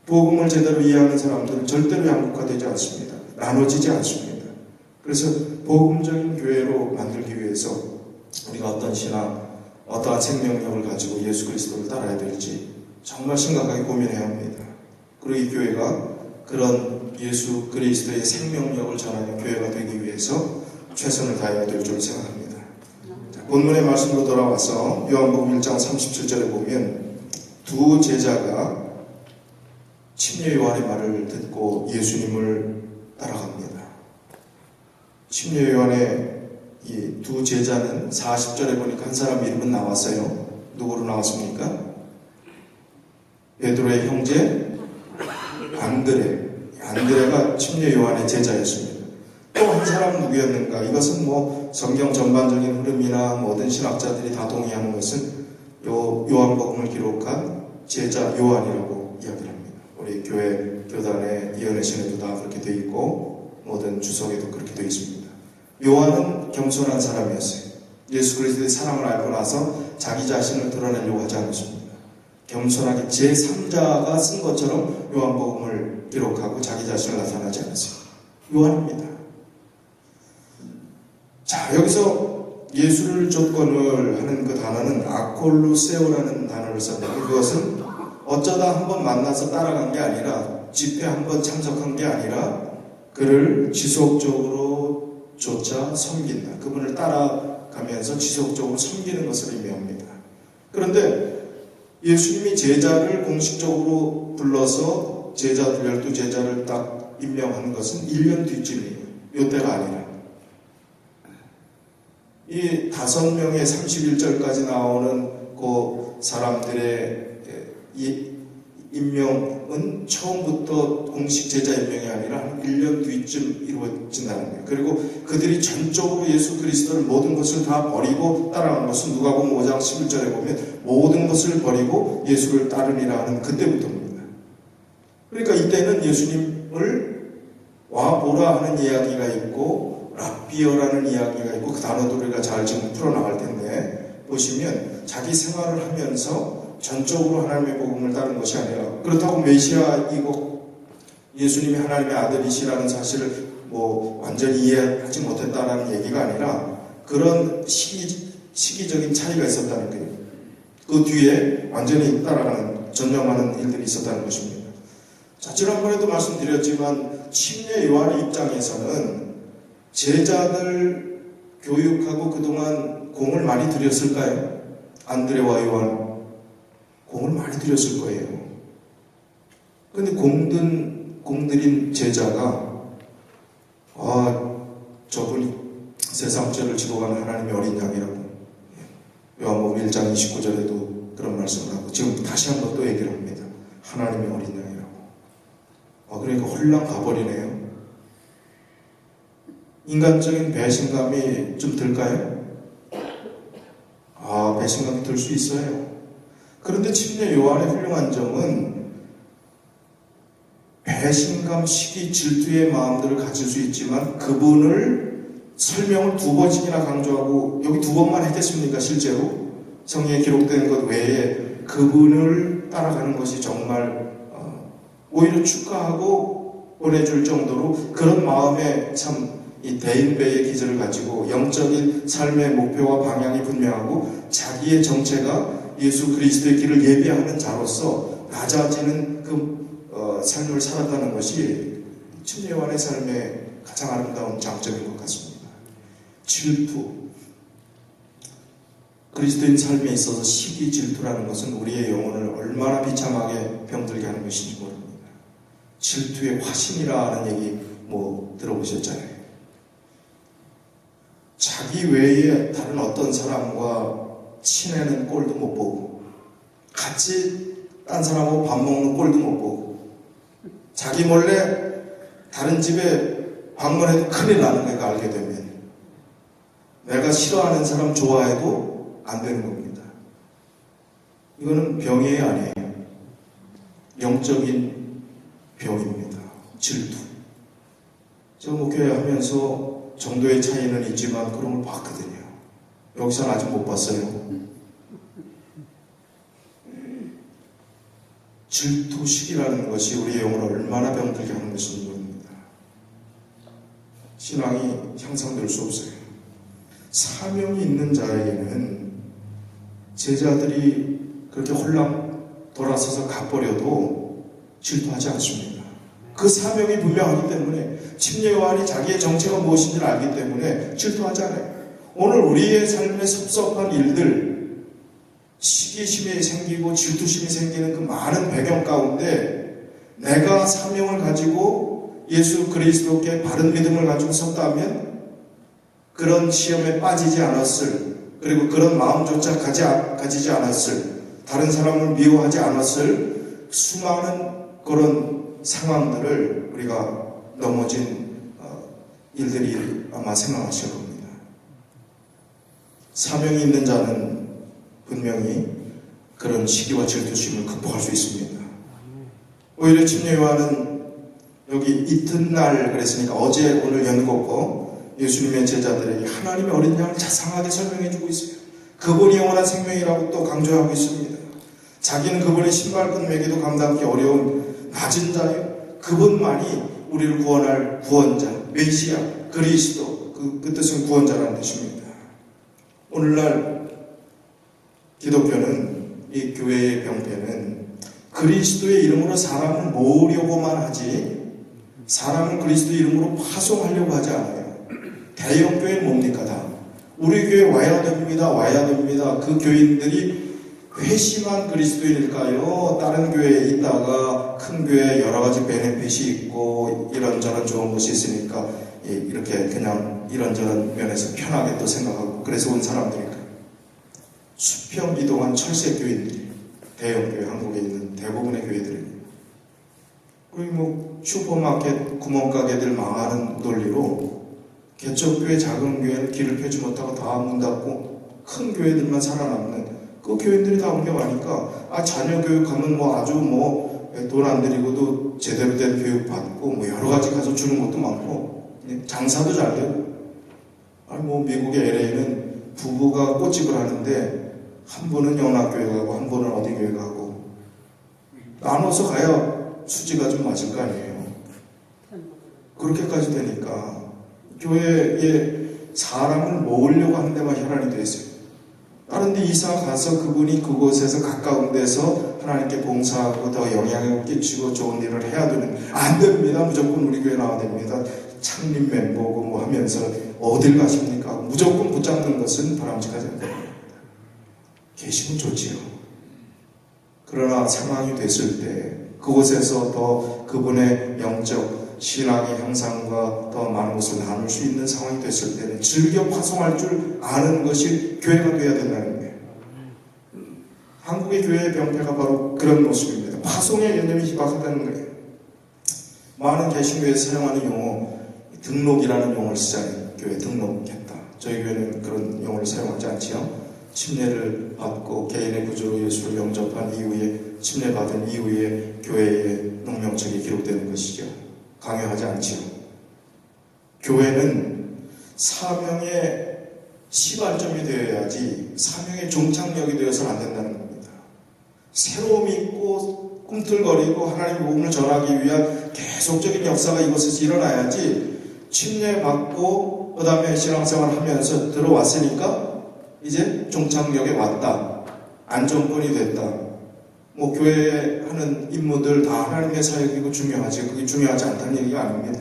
복음을 제대로 이해하는 사람들은 절대로 양극화되지 않습니다. 나눠지지 않습니다. 그래서 복음적인 교회로 만들기 위해서 우리가 어떤 신앙, 어떠한 생명력을 가지고 예수 그리스도를 따라야 될지 정말 심각하게 고민해야 합니다. 그리고 이 교회가 그런 예수 그리스도의 생명력을 전하는 교회가 되기 위해서 최선을 다해야 될 줄 생각합니다. 자, 본문의 말씀으로 돌아와서 요한복음 1장 37절에 보면 두 제자가 침례 요한의 말을 듣고 예수님을 따라갑니다. 침례 요한의 이 두 제자는 40절에 보니까 한 사람 이름은 나왔어요. 누구로 나왔습니까? 베드로의 형제 안드레. 안드레가 침례 요한의 제자였습니다. 또 한 사람은 누구였는가? 이것은 성경 전반적인 흐름이나 모든 신학자들이 다 동의하는 것은 요한복음을 기록한 제자 요한이라고 이야기를 합니다. 우리 교회 교단의 이언의 신에도 다 그렇게 되어 있고 모든 주석에도 그렇게 되어 있습니다. 요한은 겸손한 사람이었어요. 예수 그리스도의 사랑을 알고 나서 자기 자신을 드러내려고 하지 않았습니다. 겸손하게 제3자가 쓴 것처럼 요한복음을 기록하고 자기 자신을 나타나지 않았어요. 요한입니다. 자, 여기서 예수를 조건을 하는 그 단어는 아콜루세오라는 단어를 썼는데, 그것은 어쩌다 한번 만나서 따라간 게 아니라, 집회 한번 참석한 게 아니라 그를 지속적으로 쫓아 섬긴다. 그분을 따라가면서 지속적으로 섬기는 것을 의미합니다. 그런데 예수님이 제자를 공식적으로 불러서 제자들, 12제자를 딱 임명하는 것은 1년 뒤쯤이에요. 이때가 아니라. 이 5명의 31절까지 나오는 그 사람들의 임명은 처음부터 공식 제자 임명이 아니라 1년 뒤쯤 이루어진다는 거예요. 그리고 그들이 전적으로 예수 그리스도를 모든 것을 다 버리고 따라간 것은 누가복음 5장 11절에 보면 모든 것을 버리고 예수를 따르니라 하는 그때부터입니다. 그러니까 이때는 예수님을 와보라 하는 이야기가 있고 랍비어라는 이야기가 있고, 그 단어도 우리가 잘 지금 풀어나갈 텐데, 보시면 자기 생활을 하면서 전적으로 하나님의 복음을 따른 것이 아니라, 그렇다고 메시아이고 예수님이 하나님의 아들이시라는 사실을 완전히 이해하지 못했다는 얘기가 아니라 그런 시기적인 차이가 있었다는 거예요. 그 뒤에 완전히 따라가는, 전념하는 일들이 있었다는 것입니다. 자, 지난번에도 말씀드렸지만 침례 요한의 입장에서는 제자들 교육하고 그동안 공을 많이 들였을까요? 안드레와 요한 공을 많이 들였을 거예요. 그런데 공들인 제자가 저분이 세상 죄를 지고 가는 하나님의 어린 양이라고, 요한복음 1장 29절에도 그런 말씀을 하고 지금 다시 한번 또 얘기를 합니다. 하나님의 어린 양이라고. 그러니까 홀랑 가버리네요. 인간적인 배신감이 좀 들까요? 배신감이 들 수 있어요. 그런데 침례 요한의 훌륭한 점은 배신감, 시기, 질투의 마음들을 가질 수 있지만 그분을 설명을 2번씩이나 강조하고, 여기 2번만 했겠습니까? 실제로 성경에 기록된 것 외에 그분을 따라가는 것이 정말 오히려 축하하고 보내줄 정도로 그런 마음에 참 이 대인배의 기질을 가지고 영적인 삶의 목표와 방향이 분명하고 자기의 정체가 예수 그리스도의 길을 예비하는 자로서 낮아지는 그 삶을 살았다는 것이 침례 요한의 삶의 가장 아름다운 장점인 것 같습니다. 질투. 그리스도인 삶에 있어서 시기, 질투라는 것은 우리의 영혼을 얼마나 비참하게 병들게 하는 것인지 모릅니다. 질투의 화신이라는 얘기 들어보셨잖아요. 자기 외에 다른 어떤 사람과 친해는 꼴도 못 보고, 같이 딴 사람하고 밥 먹는 꼴도 못 보고, 자기 몰래 다른 집에 방문해도 큰일 나는 거예요. 알게 되면. 내가 싫어하는 사람 좋아해도 안 되는 겁니다. 이거는 병이 아니에요. 영적인 병입니다. 질투. 제가 목회하면서 정도의 차이는 있지만 그런 걸 봤거든요. 여기서는 아직 못 봤어요. 질투식이라는 것이 우리의 영혼을 얼마나 병들게 하는 것인지 모릅니다. 신앙이 향상될 수 없어요. 사명이 있는 자에게는 제자들이 그렇게 홀랑 돌아서서 가버려도 질투하지 않습니다. 그 사명이 분명하기 때문에, 침례 요한이 자기의 정체가 무엇인지를 알기 때문에 질투하지 않아요. 오늘 우리의 삶에 섭섭한 일들, 시기심이 생기고 질투심이 생기는 그 많은 배경 가운데 내가 사명을 가지고 예수 그리스도께 바른 믿음을 가지고 섰다면 그런 시험에 빠지지 않았을, 그리고 그런 마음조차 가지지 않았을, 다른 사람을 미워하지 않았을 수많은 그런 상황들을 우리가 넘어진 일들이 아마 생각하실 겁니다. 사명이 있는 자는 분명히 그런 시기와 질투심을 극복할 수 있습니다. 오히려 침례 요한은 여기 이튿날 그랬으니까 어제 오늘 연거고 예수님의 제자들에게 하나님의 어린 양을 자상하게 설명해주고 있어요. 그분이 영원한 생명이라고 또 강조하고 있습니다. 자기는 그분의 신발끈 매기도 감당하기 어려운 낮은 자예요. 그분만이 우리를 구원할 구원자, 메시아, 그리스도, 그 뜻은 구원자라는 뜻입니다. 오늘날 기독교는, 이 교회의 병폐는 그리스도의 이름으로 사람을 모으려고만 하지 사람을 그리스도의 이름으로 파송하려고 하지 않아요. 대형교회는 뭡니까? 다 우리 교회 와야 됩니다. 그 교인들이 회심한 그리스도인일까요? 다른 교회에 있다가 큰 교회에 여러 가지 베네핏이 있고 이런저런 좋은 것이 있으니까 이렇게 그냥 이런저런 면에서 편하게 또 생각하고 그래서 온 사람들일까요? 수평 이동한 철새 교인들이 대형교회, 한국에 있는 대부분의 교회들입니다. 그리고 슈퍼마켓 구멍가게들 망하는 논리로 개척교회, 작은 교회는 길을 펴지 못하고 다 문 닫고 큰 교회들만 살아남는 그 교인들이 다 옮겨가니까 자녀 교육하면 아주 돈 안 들이고도 제대로 된 교육 받고 여러 가지 가서 주는 것도 많고 장사도 잘 되고 미국의 LA는 부부가 꽃집을 하는데 한 분은 연합교회 가고 한 분은 어디 교회 가고 나눠서 가야 수지가 좀 맞을 거 아니에요. 그렇게까지 되니까 교회에 사람을 모으려고 하는 데만 혈안이 돼 있어요. 다른 데 이사 가서 그분이 그곳에서 가까운 데서 하나님께 봉사하고 더 영향을 끼치고 좋은 일을 해야 되는, 안 됩니다. 무조건 우리 교회 나와야 됩니다. 창립 멤버고 하면서 어딜 가십니까? 무조건 붙잡는 것은 바람직하지 않다. 계시면 좋지요. 그러나 상황이 됐을 때 그곳에서 더 그분의 영적 신앙의 향상과 더 많은 것을 나눌 수 있는 상황이 됐을 때는 즐겨 파송할 줄 아는 것이 교회가 되어야 된다는 거예요. 한국의 교회의 병폐가 바로 그런 모습입니다. 파송의 개념이 희박하다는 거예요. 많은 개신교에서 사용하는 용어, 등록이라는 용어를 쓰잖아요. 교회 등록했다. 저희 교회는 그런 용어를 사용하지 않지요. 침례를 받고 개인의 구주로 예수를 영접한 이후에, 침례받은 이후에 교회의 농명책이 기록되는 것이죠. 강요하지 않지요. 교회는 사명의 시발점이 되어야지 사명의 종착역이 되어서는 안 된다는 겁니다. 새로움이 있고 꿈틀거리고 하나님의 복음을 전하기 위한 계속적인 역사가 이곳에서 일어나야지, 침례받고 그 다음에 신앙생활을 하면서 들어왔으니까 이제 종착역에 왔다, 안정권이 됐다, 교회에 하는 임무들 다 하나님의 사역이고 중요하지, 그게 중요하지 않다는 얘기가 아닙니다.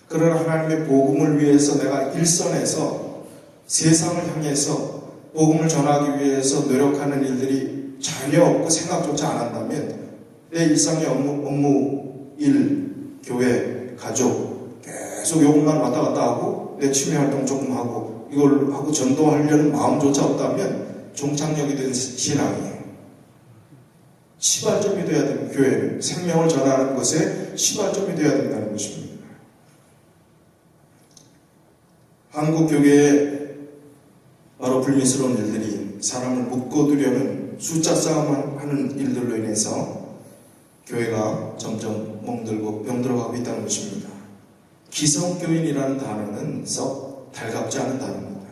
그러나 하나님의 복음을 위해서 내가 일선에서 세상을 향해서 복음을 전하기 위해서 노력하는 일들이 전혀 없고 생각조차 안 한다면 내 일상의 업무, 일, 교회, 가족 계속 요것만 왔다 갔다 하고 내 취미활동 조금 하고 이걸 하고 전도하려는 마음조차 없다면 종착역이 된 신앙이에요. 시발점이 되어야 되는, 교회는 생명을 전하는 것에 시발점이 되어야 된다는 것입니다. 한국 교회에 바로 불미스러운 일들이 사람을 묶어두려는 숫자 싸움하는 일들로 인해서 교회가 점점 멍들고 병들어가고 있다는 것입니다. 기성교인이라는 단어는 썩 달갑지 않은 단어입니다.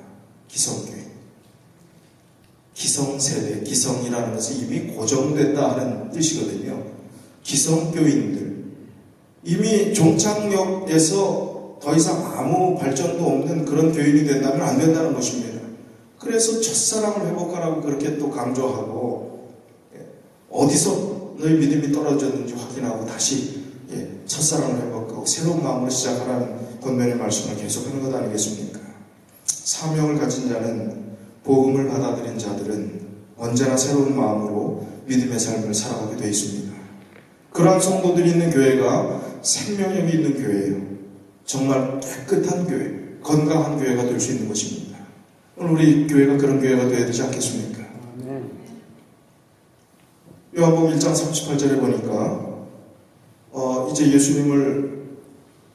기성교인. 기성세대, 기성이라는 것은 이미 고정됐다 하는 뜻이거든요. 기성교인들. 이미 종착역에서 더 이상 아무 발전도 없는 그런 교인이 된다면 안 된다는 것입니다. 그래서 첫사랑을 회복하라고 그렇게 또 강조하고, 어디서 너희 믿음이 떨어졌는지 확인하고 다시 첫사랑을 회복하고 새로운 마음으로 시작하라는 권면의 말씀을 계속하는 것 아니겠습니까? 사명을 가진 자는, 복음을 받아들인 자들은 언제나 새로운 마음으로 믿음의 삶을 살아가게 되어 있습니다. 그러한 성도들이 있는 교회가 생명력이 있는 교회예요. 정말 깨끗한 교회, 건강한 교회가 될 수 있는 것입니다. 오늘 우리 교회가 그런 교회가 되어야 되지 않겠습니까? 요한복음 1장 38절에 보니까 이제 예수님을,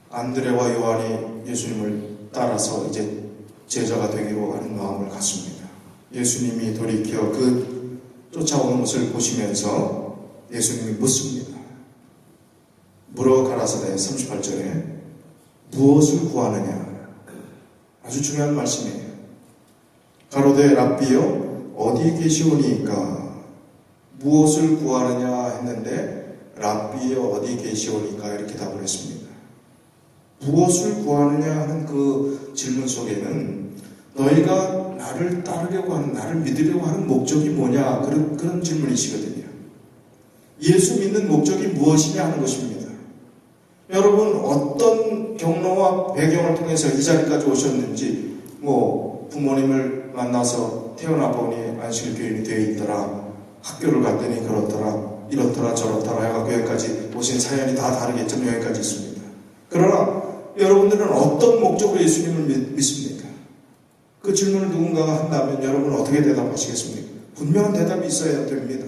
안드레와 요한이 예수님을 따라서 이제 제자가 되기로 하는 마음을 갖습니다. 예수님이 돌이켜 그 쫓아오는 것을 보시면서 예수님이 묻습니다. 물어 가라사대 38절에 무엇을 구하느냐? 아주 중요한 말씀이에요. 가로되 랍비여 어디 계시오니까? 무엇을 구하느냐 했는데 랍비여 어디 계시오니까 이렇게 답을 했습니다. 무엇을 구하느냐 하는 그 질문 속에는 너희가 나를 따르려고 하는, 나를 믿으려고 하는 목적이 뭐냐, 그런 질문이시거든요. 예수 믿는 목적이 무엇이냐 하는 것입니다. 여러분, 어떤 경로와 배경을 통해서 이 자리까지 오셨는지, 부모님을 만나서 태어나 보니 안식일교인이 되어 있더라, 학교를 갔더니 그렇더라, 이렇더라 저렇더라 해가지고 여기까지 오신 사연이 다 다르겠지만 여기까지 있습니다. 그러나 여러분들은 어떤 목적으로 예수님을 믿습니까? 그 질문을 누군가가 한다면 여러분은 어떻게 대답하시겠습니까? 분명한 대답이 있어야 됩니다.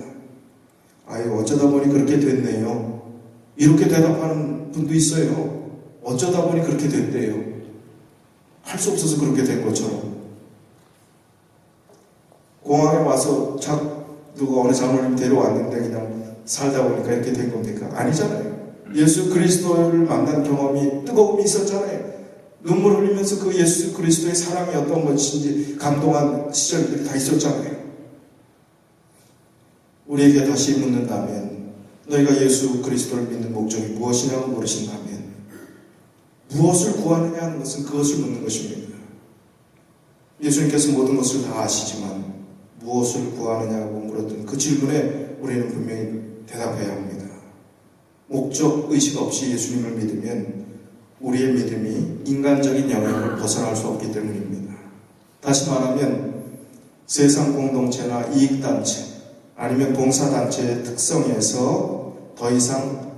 아유, 어쩌다 보니 그렇게 됐네요. 이렇게 대답하는 분도 있어요. 어쩌다 보니 그렇게 됐대요. 할 수 없어서 그렇게 된 것처럼. 공항에 와서 누가 어느 장로님 데려왔는데 그냥 살다 보니까 이렇게 된 겁니까? 아니잖아요. 예수 그리스도를 만난 경험이, 뜨거움이 있었잖아요. 눈물 흘리면서 그 예수 그리스도의 사랑이 어떤 것인지 감동한 시절들이 다 있었잖아요. 우리에게 다시 묻는다면, 너희가 예수 그리스도를 믿는 목적이 무엇이냐고 물으신다면, 무엇을 구하느냐 하는 것은 그것을 묻는 것입니다. 예수님께서 모든 것을 다 아시지만 무엇을 구하느냐고 물었던 그 질문에 우리는 분명히 대답해야 합니다. 목적 의식 없이 예수님을 믿으면 우리의 믿음이 인간적인 영역을 벗어날 수 없기 때문입니다. 다시 말하면 세상 공동체나 이익단체 아니면 봉사단체의 특성에서 더 이상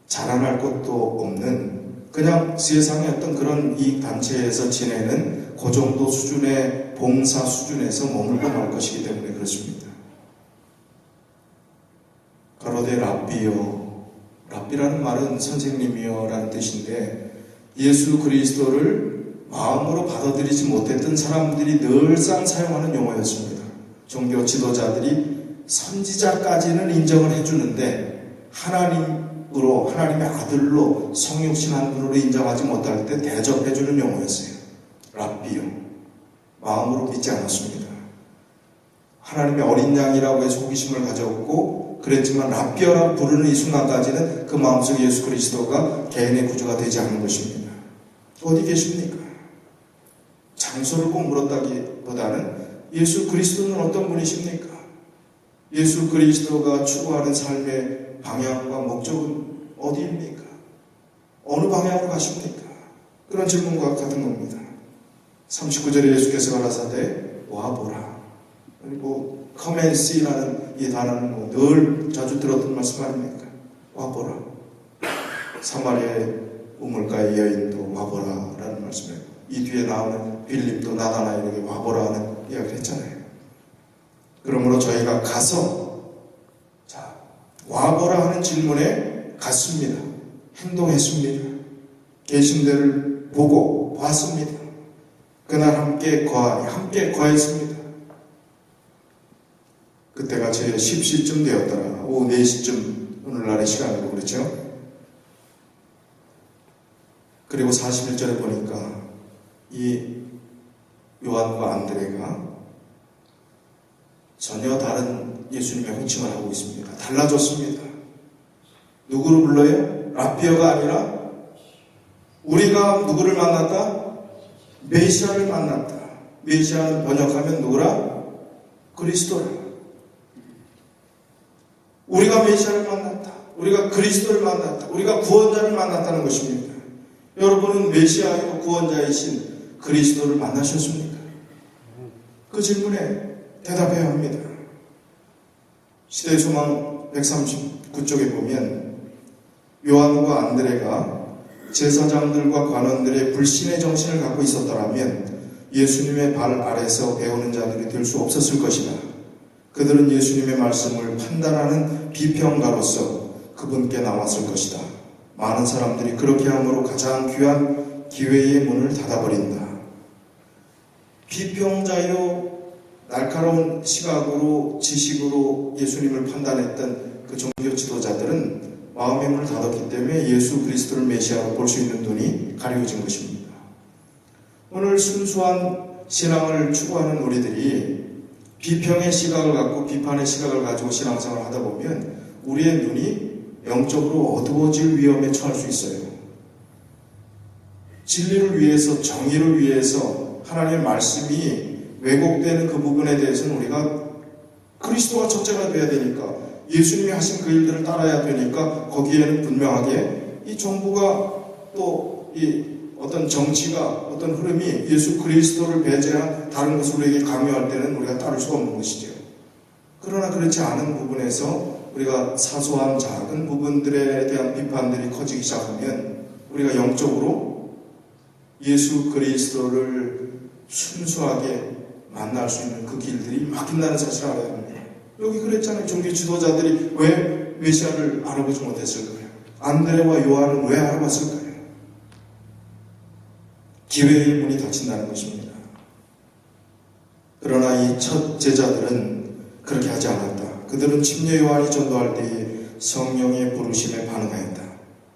자라날 것도 없는, 그냥 세상의 어떤 그런 이익단체에서 지내는 그 정도 수준의 봉사 수준에서 머물고 말 것이기 때문에 그렇습니다. 가로되 랍비요, 랍비라는 말은 선생님이요 라는 뜻인데, 예수 그리스도를 마음으로 받아들이지 못했던 사람들이 늘상 사용하는 용어였습니다. 종교 지도자들이 선지자까지는 인정을 해주는데 하나님으로, 하나님의 아들로, 성육신 한 분으로 인정하지 못할 때 대접해주는 용어였어요. 랍비요. 마음으로 믿지 않았습니다. 하나님의 어린 양이라고 해서 호기심을 가졌고 그랬지만 랍비어라고 부르는 이 순간까지는 그 마음속에 예수 그리스도가 개인의 구주가 되지 않는 것입니다. 어디 계십니까? 장소를 꼭 물었다기보다는 예수 그리스도는 어떤 분이십니까? 예수 그리스도가 추구하는 삶의 방향과 목적은 어디입니까? 어느 방향으로 가십니까? 그런 질문과 같은 겁니다. 39절에 예수께서 가라사대 와보라. 그리고 come and see라는 이 단어는 늘 자주 들었던 말씀 아닙니까? 와보라. 사마리아의 우물가의 여인도 와보라 라는 말씀이에요. 이 뒤에 나오는 빌립도 나다나엘에게 와보라 하는 이야기를 했잖아요. 그러므로 저희가 가서 와보라 하는 질문에 갔습니다. 행동했습니다. 계신 데를 보고 봤습니다. 그날 함께 거했습니다. 그때가 제 10시쯤 되었더라. 오후 4시쯤 오늘날의 시간으로 그렇죠. 그리고 41절에 보니까 이 요한과 안드레가 전혀 다른 예수님의 호칭을 하고 있습니다. 달라졌습니다. 누구를 불러요? 랍비어가 아니라 우리가 누구를 만났다? 메시아를 만났다. 메시아는 번역하면 누구라? 그리스도라. 우리가 메시아를 만났다. 우리가 그리스도를 만났다. 우리가 구원자를 만났다는 것입니다. 여러분은 메시아이고 구원자이신 그리스도를 만나셨습니까? 그 질문에 대답해야 합니다. 시대의 소망 139쪽에 보면 요한과 안드레가 제사장들과 관원들의 불신의 정신을 갖고 있었더라면 예수님의 발 아래서 배우는 자들이 될 수 없었을 것이다. 그들은 예수님의 말씀을 판단하는 비평가로서 그분께 나왔을 것이다. 많은 사람들이 그렇게 함으로 가장 귀한 기회의 문을 닫아버린다. 비평자요, 날카로운 시각으로, 지식으로 예수님을 판단했던 그 종교 지도자들은 마음의 문을 닫았기 때문에 예수 그리스도를 메시아로 볼 수 있는 눈이 가려진 것입니다. 오늘 순수한 신앙을 추구하는 우리들이 비평의 시각을 갖고 비판의 시각을 가지고 신앙생활을 하다 보면 우리의 눈이 영적으로 어두워질 위험에 처할 수 있어요. 진리를 위해서, 정의를 위해서 하나님의 말씀이 왜곡되는 그 부분에 대해서는 우리가 그리스도가 첫째가 돼야 되니까, 예수님이 하신 그 일들을 따라야 되니까 거기에는 분명하게 이 정부가 또 이 어떤 정치가, 어떤 흐름이 예수 그리스도를 배제한 다른 것을 우리에게 강요할 때는 우리가 따를 수가 없는 것이죠. 그러나 그렇지 않은 부분에서 우리가 사소한 작은 부분들에 대한 비판들이 커지기 시작하면 우리가 영적으로 예수 그리스도를 순수하게 만날 수 있는 그 길들이 막힌다는 사실을 알아야 합니다. 여기 그랬잖아요. 종교 지도자들이 왜 메시아를 알아보지 못했을까요? 안드레와 요한은 왜 알아봤을까요? 기회의 문이 닫힌다는 것입니다. 그러나 이 첫 제자들은 그렇게 하지 않았다. 그들은 침례 요한이 전도할 때에 성령의 부르심에 반응하였다.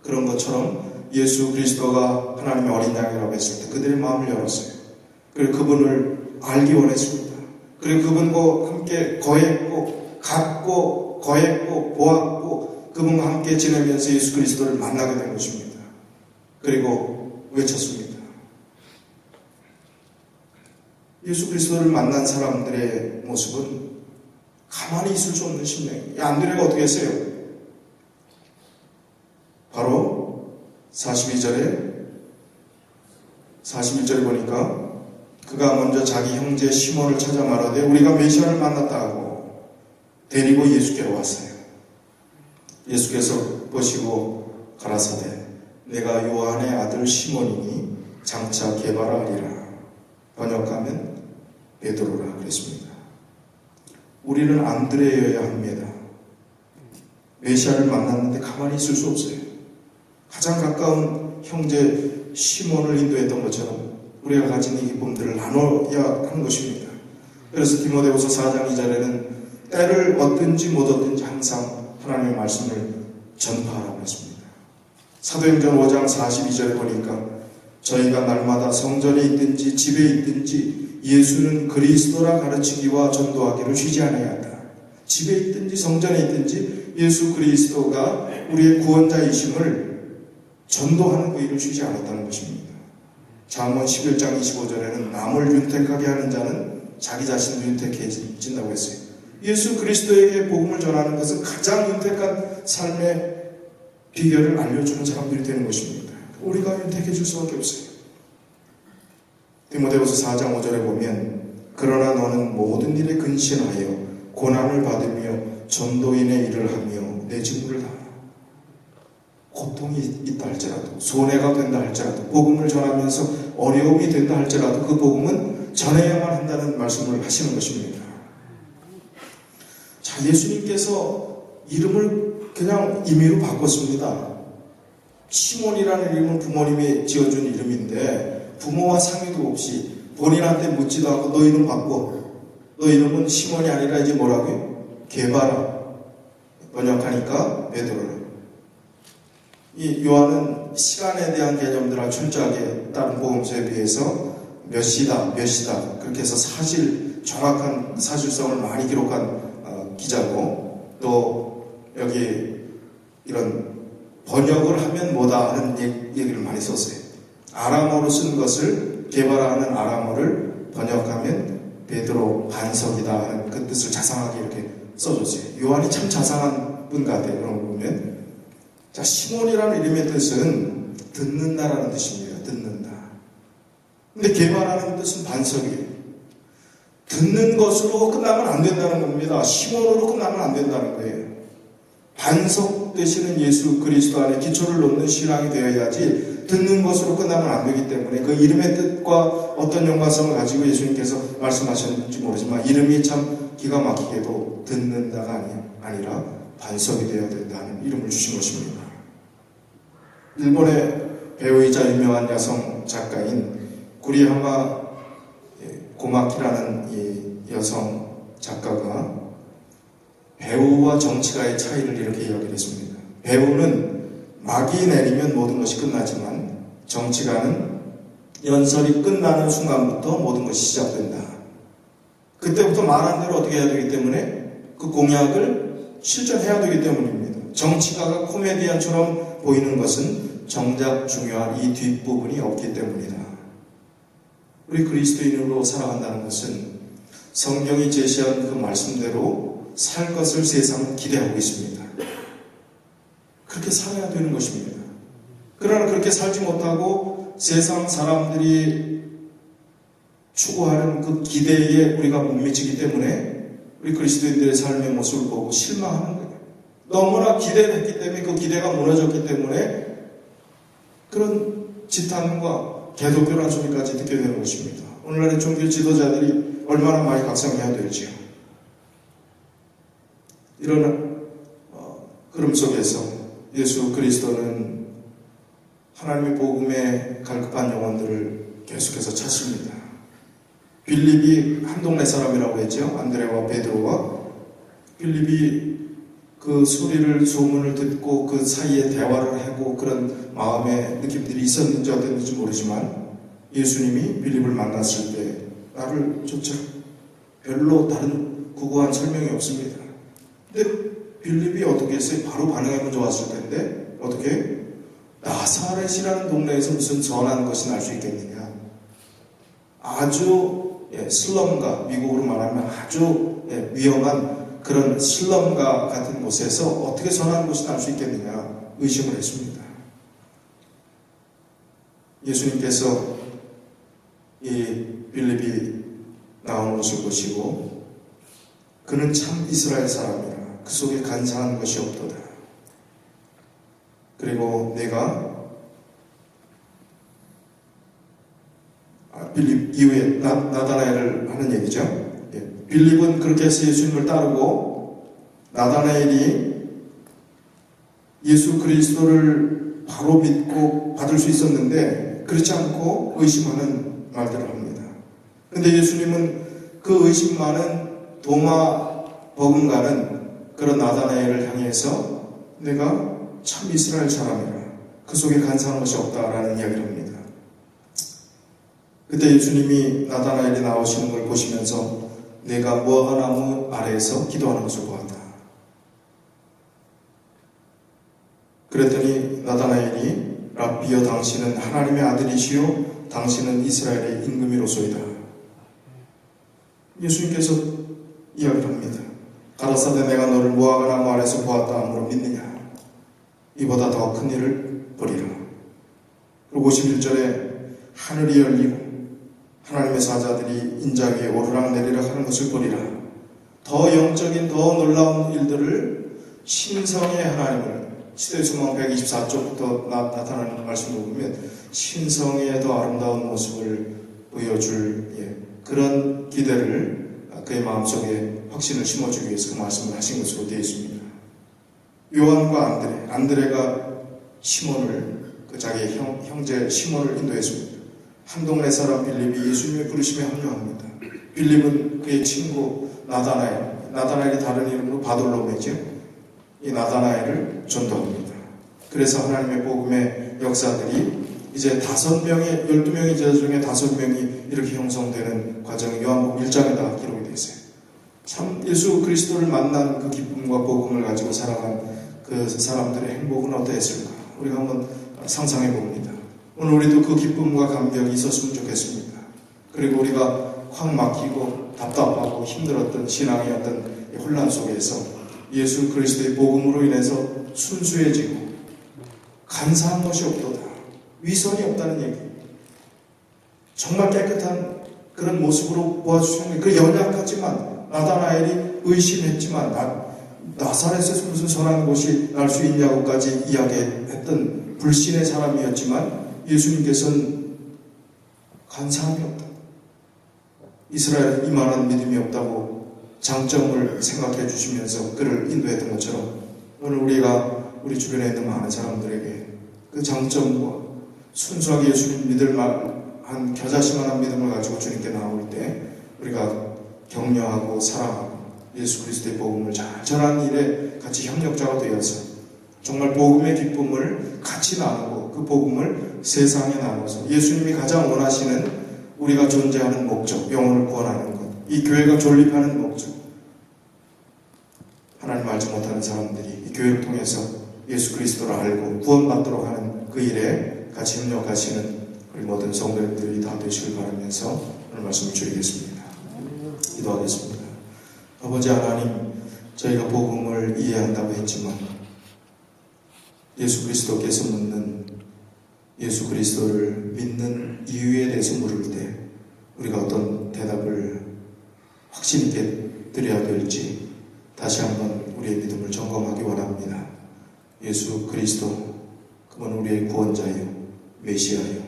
그런 것처럼 예수 그리스도가 하나님의 어린 양이라고 했을 때 그들의 마음을 열었어요. 그리고 그분을 알기 원했습니다. 그리고 그분과 함께 거했고, 갔고, 거했고, 보았고, 그분과 함께 지내면서 예수 그리스도를 만나게 된 것입니다. 그리고 외쳤습니다. 예수 그리스도를 만난 사람들의 모습은 가만히 있을 수 없는 심령이에요. 안드레가 어떻게 했어요? 바로 41절에 보니까 그가 먼저 자기 형제 시몬을 찾아 말하되 우리가 메시아를 만났다 하고 데리고 예수께로 왔어요. 예수께서 보시고 가라사대 내가 요한의 아들 시몬이니 장차 게바라하리라. 번역하면 베드로라 그랬습니다. 우리는 안드레여야 합니다. 메시아를 만났는데 가만히 있을 수 없어요. 가장 가까운 형제 시몬을 인도했던 것처럼 우리가 가진 이 기쁨들을 나눠야 하는 것입니다. 그래서 디모데후서 4장 2절에는 때를 얻든지 못 얻든지 항상 하나님의 말씀을 전파하라고 했습니다. 사도행전 5장 42절에 보니까 저희가 날마다 성전에 있든지 집에 있든지 예수는 그리스도라 가르치기와 전도하기를 쉬지 않아야 한다. 집에 있든지 성전에 있든지 예수 그리스도가 우리의 구원자이심을 전도하는 그 일을 쉬지 않았다는 것입니다. 잠언 11장 25절에는 남을 윤택하게 하는 자는 자기 자신도 윤택해진다고 했어요. 예수 그리스도에게 복음을 전하는 것은 가장 윤택한 삶의 비결을 알려주는 사람들이 되는 것입니다. 우리가 윤택해질 수밖에 없어요. 디모데후서 4장 5절에 보면 그러나 너는 모든 일에 근신하여 고난을 받으며 전도인의 일을 하며 내 직무를 다하라. 고통이 있다 할지라도 손해가 된다 할지라도 복음을 전하면서 어려움이 된다 할지라도 그 복음은 전해야만 한다는 말씀을 하시는 것입니다. 자, 예수님께서 이름을 그냥 임의로 바꿨습니다. 시몬이라는 이름은 부모님이 지어준 이름인데 부모와 상의도 없이 본인한테 묻지도 않고 너 이름 바꿔. 너 이름은 시몬이 아니라 이제 뭐라고요? 게바라. 번역하니까 베드로라. 이 요한은 시간에 대한 개념들을 철저하게 다른 복음서에 비해서 몇 시다 그렇게 해서 정확한 사실성을 많이 기록한 기자고 또 여기 이런 번역을 하면 뭐다 하는 얘기를 많이 썼어요. 아람어로 쓴 것을 게바라하는 아람어를 번역하면 베드로 반석이다 하는 그 뜻을 자상하게 이렇게 써줬어요. 요한이 참 자상한 분 같아요. 그런 거 보면. 자, 시몬이라는 이름의 뜻은 듣는다라는 뜻입니다. 듣는다. 근데 게바라는 뜻은 반석이에요. 듣는 것으로 끝나면 안 된다는 겁니다. 시몬으로 끝나면 안 된다는 거예요. 반석 되시는 예수 그리스도 안에 기초를 놓는 신앙이 되어야지 듣는 것으로 끝나면 안 되기 때문에 그 이름의 뜻과 어떤 연관성을 가지고 예수님께서 말씀하셨는지 모르지만 이름이 참 기가 막히게도 듣는다가 아니라 반석이 되어야 된다는 이름을 주신 것입니다. 일본의 배우이자 유명한 여성 작가인 구리하마 고마키라는 이 여성 작가가 배우와 정치가의 차이를 이렇게 이야기를 했습니다. 배우는 막이 내리면 모든 것이 끝나지만 정치가는 연설이 끝나는 순간부터 모든 것이 시작된다. 그때부터 말한 대로 어떻게 해야 되기 때문에 그 공약을 실천해야 되기 때문입니다. 정치가가 코미디언처럼 보이는 것은 정작 중요한 이 뒷부분이 없기 때문이다. 우리 그리스도인으로 살아간다는 것은 성경이 제시한 그 말씀대로 살 것을 세상은 기대하고 있습니다. 그렇게 살아야 되는 것입니다. 그러나 그렇게 살지 못하고 세상 사람들이 추구하는 그 기대에 우리가 못 미치기 때문에 우리 그리스도인들의 삶의 모습을 보고 실망하는 거예요. 너무나 기대를 했기 때문에 그 기대가 무너졌기 때문에 그런 지탄과 개독교란 소리까지 듣게 되는 것입니다. 오늘날의 종교 지도자들이 얼마나 많이 각성해야 될지요. 이런 흐름 속에서 예수 그리스도는 하나님의 복음에 갈급한 영혼들을 계속해서 찾습니다. 빌립이 한 동네 사람이라고 했죠. 안드레와 베드로와 빌립이 그 소문을 듣고 그 사이에 대화를 하고 그런 마음의 느낌들이 있었는지 어땠는지 모르지만 예수님이 빌립을 만났을 때 나를 쫓아 별로 다른 구구한 설명이 없습니다. 근데 빌립이 어떻게 했어요? 바로 반응하면 좋았을 텐데 어떻게? 나사렛이라는 동네에서 무슨 선한 것이 날 수 있겠느냐. 아주 슬럼가, 미국으로 말하면 아주 위험한 그런 슬럼가 같은 곳에서 어떻게 선한 것이 날 수 있겠느냐 의심을 했습니다. 예수님께서 이 빌립이 나오는 것을 보시고 그는 참 이스라엘 사람이라 그 속에 간사한 것이 없도다. 그리고 내가 빌립 이후에 나다나엘을 하는 얘기죠. 빌립은 그렇게 해서 예수님을 따르고 나다나엘이 예수 그리스도를 바로 믿고 받을 수 있었는데 그렇지 않고 의심하는 말들을 합니다. 그런데 예수님은 그 의심 많은 도마 버금가는 그런 나다나엘을 향해서 내가 참 이스라엘 사람이라 그 속에 간사한 것이 없다라는 이야기를 합니다. 그때 예수님이 나다나엘이 나오시는 걸 보시면서 내가 무화과 나무 아래에서 기도하는 것을 보았다. 그랬더니 나다나엘이 랍비여 당신은 하나님의 아들이시요 당신은 이스라엘의 임금이로소이다. 예수님께서 이야기를 합니다. 가라사대 내가 너를 무화과 나무 아래에서 보았다 함으로 믿느냐. 이보다 더 큰 일을 보리라. 그리고 51절에 하늘이 열리고 하나님의 사자들이 인자 위에 오르락내리락 하는 것을 보리라. 더 영적인 더 놀라운 일들을 신성의 하나님을 시대소망 124쪽부터 나타나는 말씀을 보면 신성의 더 아름다운 모습을 보여줄 그런 기대를 그의 마음속에 확신을 심어주기 위해서 그 말씀을 하신 것으로 되어 있습니다. 요한과 안드레가 시몬을 그 자기의 형제 시몬을 인도했습니다. 한 동네 사람 빌립이 예수님의 부르심에 합류합니다. 빌립은 그의 친구 나다나엘이 다른 이름으로 바돌로메죠. 이 나다나엘을 전도합니다. 그래서 하나님의 복음의 역사들이 이제 5명의 12명의 제자 중에 5명이 이렇게 형성되는 과정이 요한복음 1장에 다 기록이 되어 있어요. 참 예수 그리스도를 만난 그 기쁨과 복음을 가지고 살아간 그 사람들의 행복은 어떠했을까? 우리가 한번 상상해 봅니다. 오늘 우리도 그 기쁨과 감격이 있었으면 좋겠습니다. 그리고 우리가 확 막히고 답답하고 힘들었던 신앙의 어떤 혼란 속에서 예수 그리스도의 복음으로 인해서 순수해지고 간사한 것이 없도다. 위선이 없다는 얘기. 정말 깨끗한 그런 모습으로 보아주시는 그 연약하지만 나다나엘이 의심했지만 나사렛에서 무슨 선한 것이 날 수 있냐고까지 이야기했던 불신의 사람이었지만 예수님께서는 간사함이 없다. 이스라엘은 이만한 믿음이 없다고 장점을 생각해 주시면서 그를 인도했던 것처럼 오늘 우리가 우리 주변에 있는 많은 사람들에게 그 장점과 순수하게 예수님 믿을 만한 겨자씨만한 믿음을 가지고 주님께 나올 때 우리가 격려하고 사랑하고 예수 그리스도의 복음을 잘 전하는 일에 같이 협력자가 되어서 정말 복음의 기쁨을 같이 나누고 그 복음을 세상에 나눠서 예수님이 가장 원하시는 우리가 존재하는 목적, 영혼을 구원하는 것, 이 교회가 존립하는 목적, 하나님 알지 못하는 사람들이 이 교회를 통해서 예수 그리스도를 알고 구원받도록 하는 그 일에 같이 협력하시는 우리 모든 성도님들이 다 되시길 바라면서 오늘 말씀을 드리겠습니다. 기도하겠습니다. 아버지 하나님, 저희가 복음을 이해한다고 했지만 예수 그리스도께서 묻는 예수 그리스도를 믿는 이유에 대해서 물을 때 우리가 어떤 대답을 확신 있게 드려야 될지 다시 한번 우리의 믿음을 점검하기 원합니다. 예수 그리스도, 그분 우리의 구원자요, 메시아요,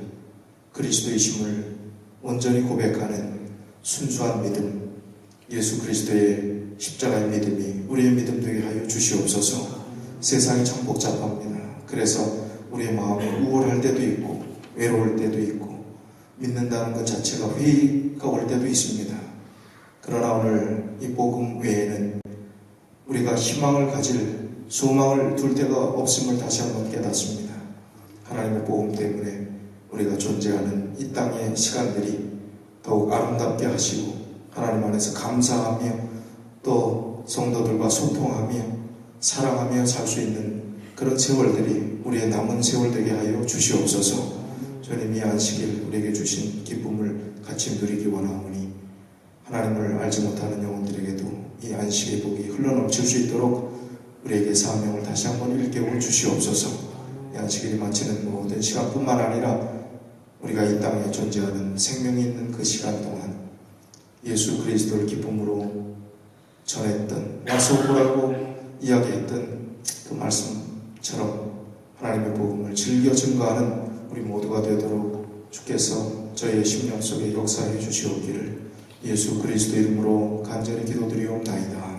그리스도이심을 온전히 고백하는 순수한 믿음, 예수 그리스도의 십자가의 믿음이 우리의 믿음 되게 하여 주시옵소서. 세상이 참 복잡합니다. 그래서 우리의 마음이 우울할 때도 있고 외로울 때도 있고 믿는다는 것 자체가 회의가 올 때도 있습니다. 그러나 오늘 이 복음 외에는 우리가 희망을 가질 소망을 둘 데가 없음을 다시 한번 깨닫습니다. 하나님의 복음 때문에 우리가 존재하는 이 땅의 시간들이 더욱 아름답게 하시고 하나님 안에서 감사하며 또 성도들과 소통하며 사랑하며 살 수 있는 그런 세월들이 우리의 남은 세월 되게 하여 주시옵소서. 주님, 이 안식일 우리에게 주신 기쁨을 같이 누리기 원하오니 하나님을 알지 못하는 영혼들에게도 이 안식의 복이 흘러넘칠 수 있도록 우리에게 사명을 다시 한번 일깨워 주시옵소서. 이 안식일이 마치는 모든 시간뿐만 아니라 우리가 이 땅에 존재하는 생명이 있는 그 시간 동안 예수 그리스도를 기쁨으로 전했던, 와서 보라고 이야기했던 그 말씀처럼 하나님의 복음을 즐겨 증거하는 우리 모두가 되도록 주께서 저희의 심령 속에 역사해 주시옵기를 예수 그리스도 이름으로 간절히 기도드리옵나이다.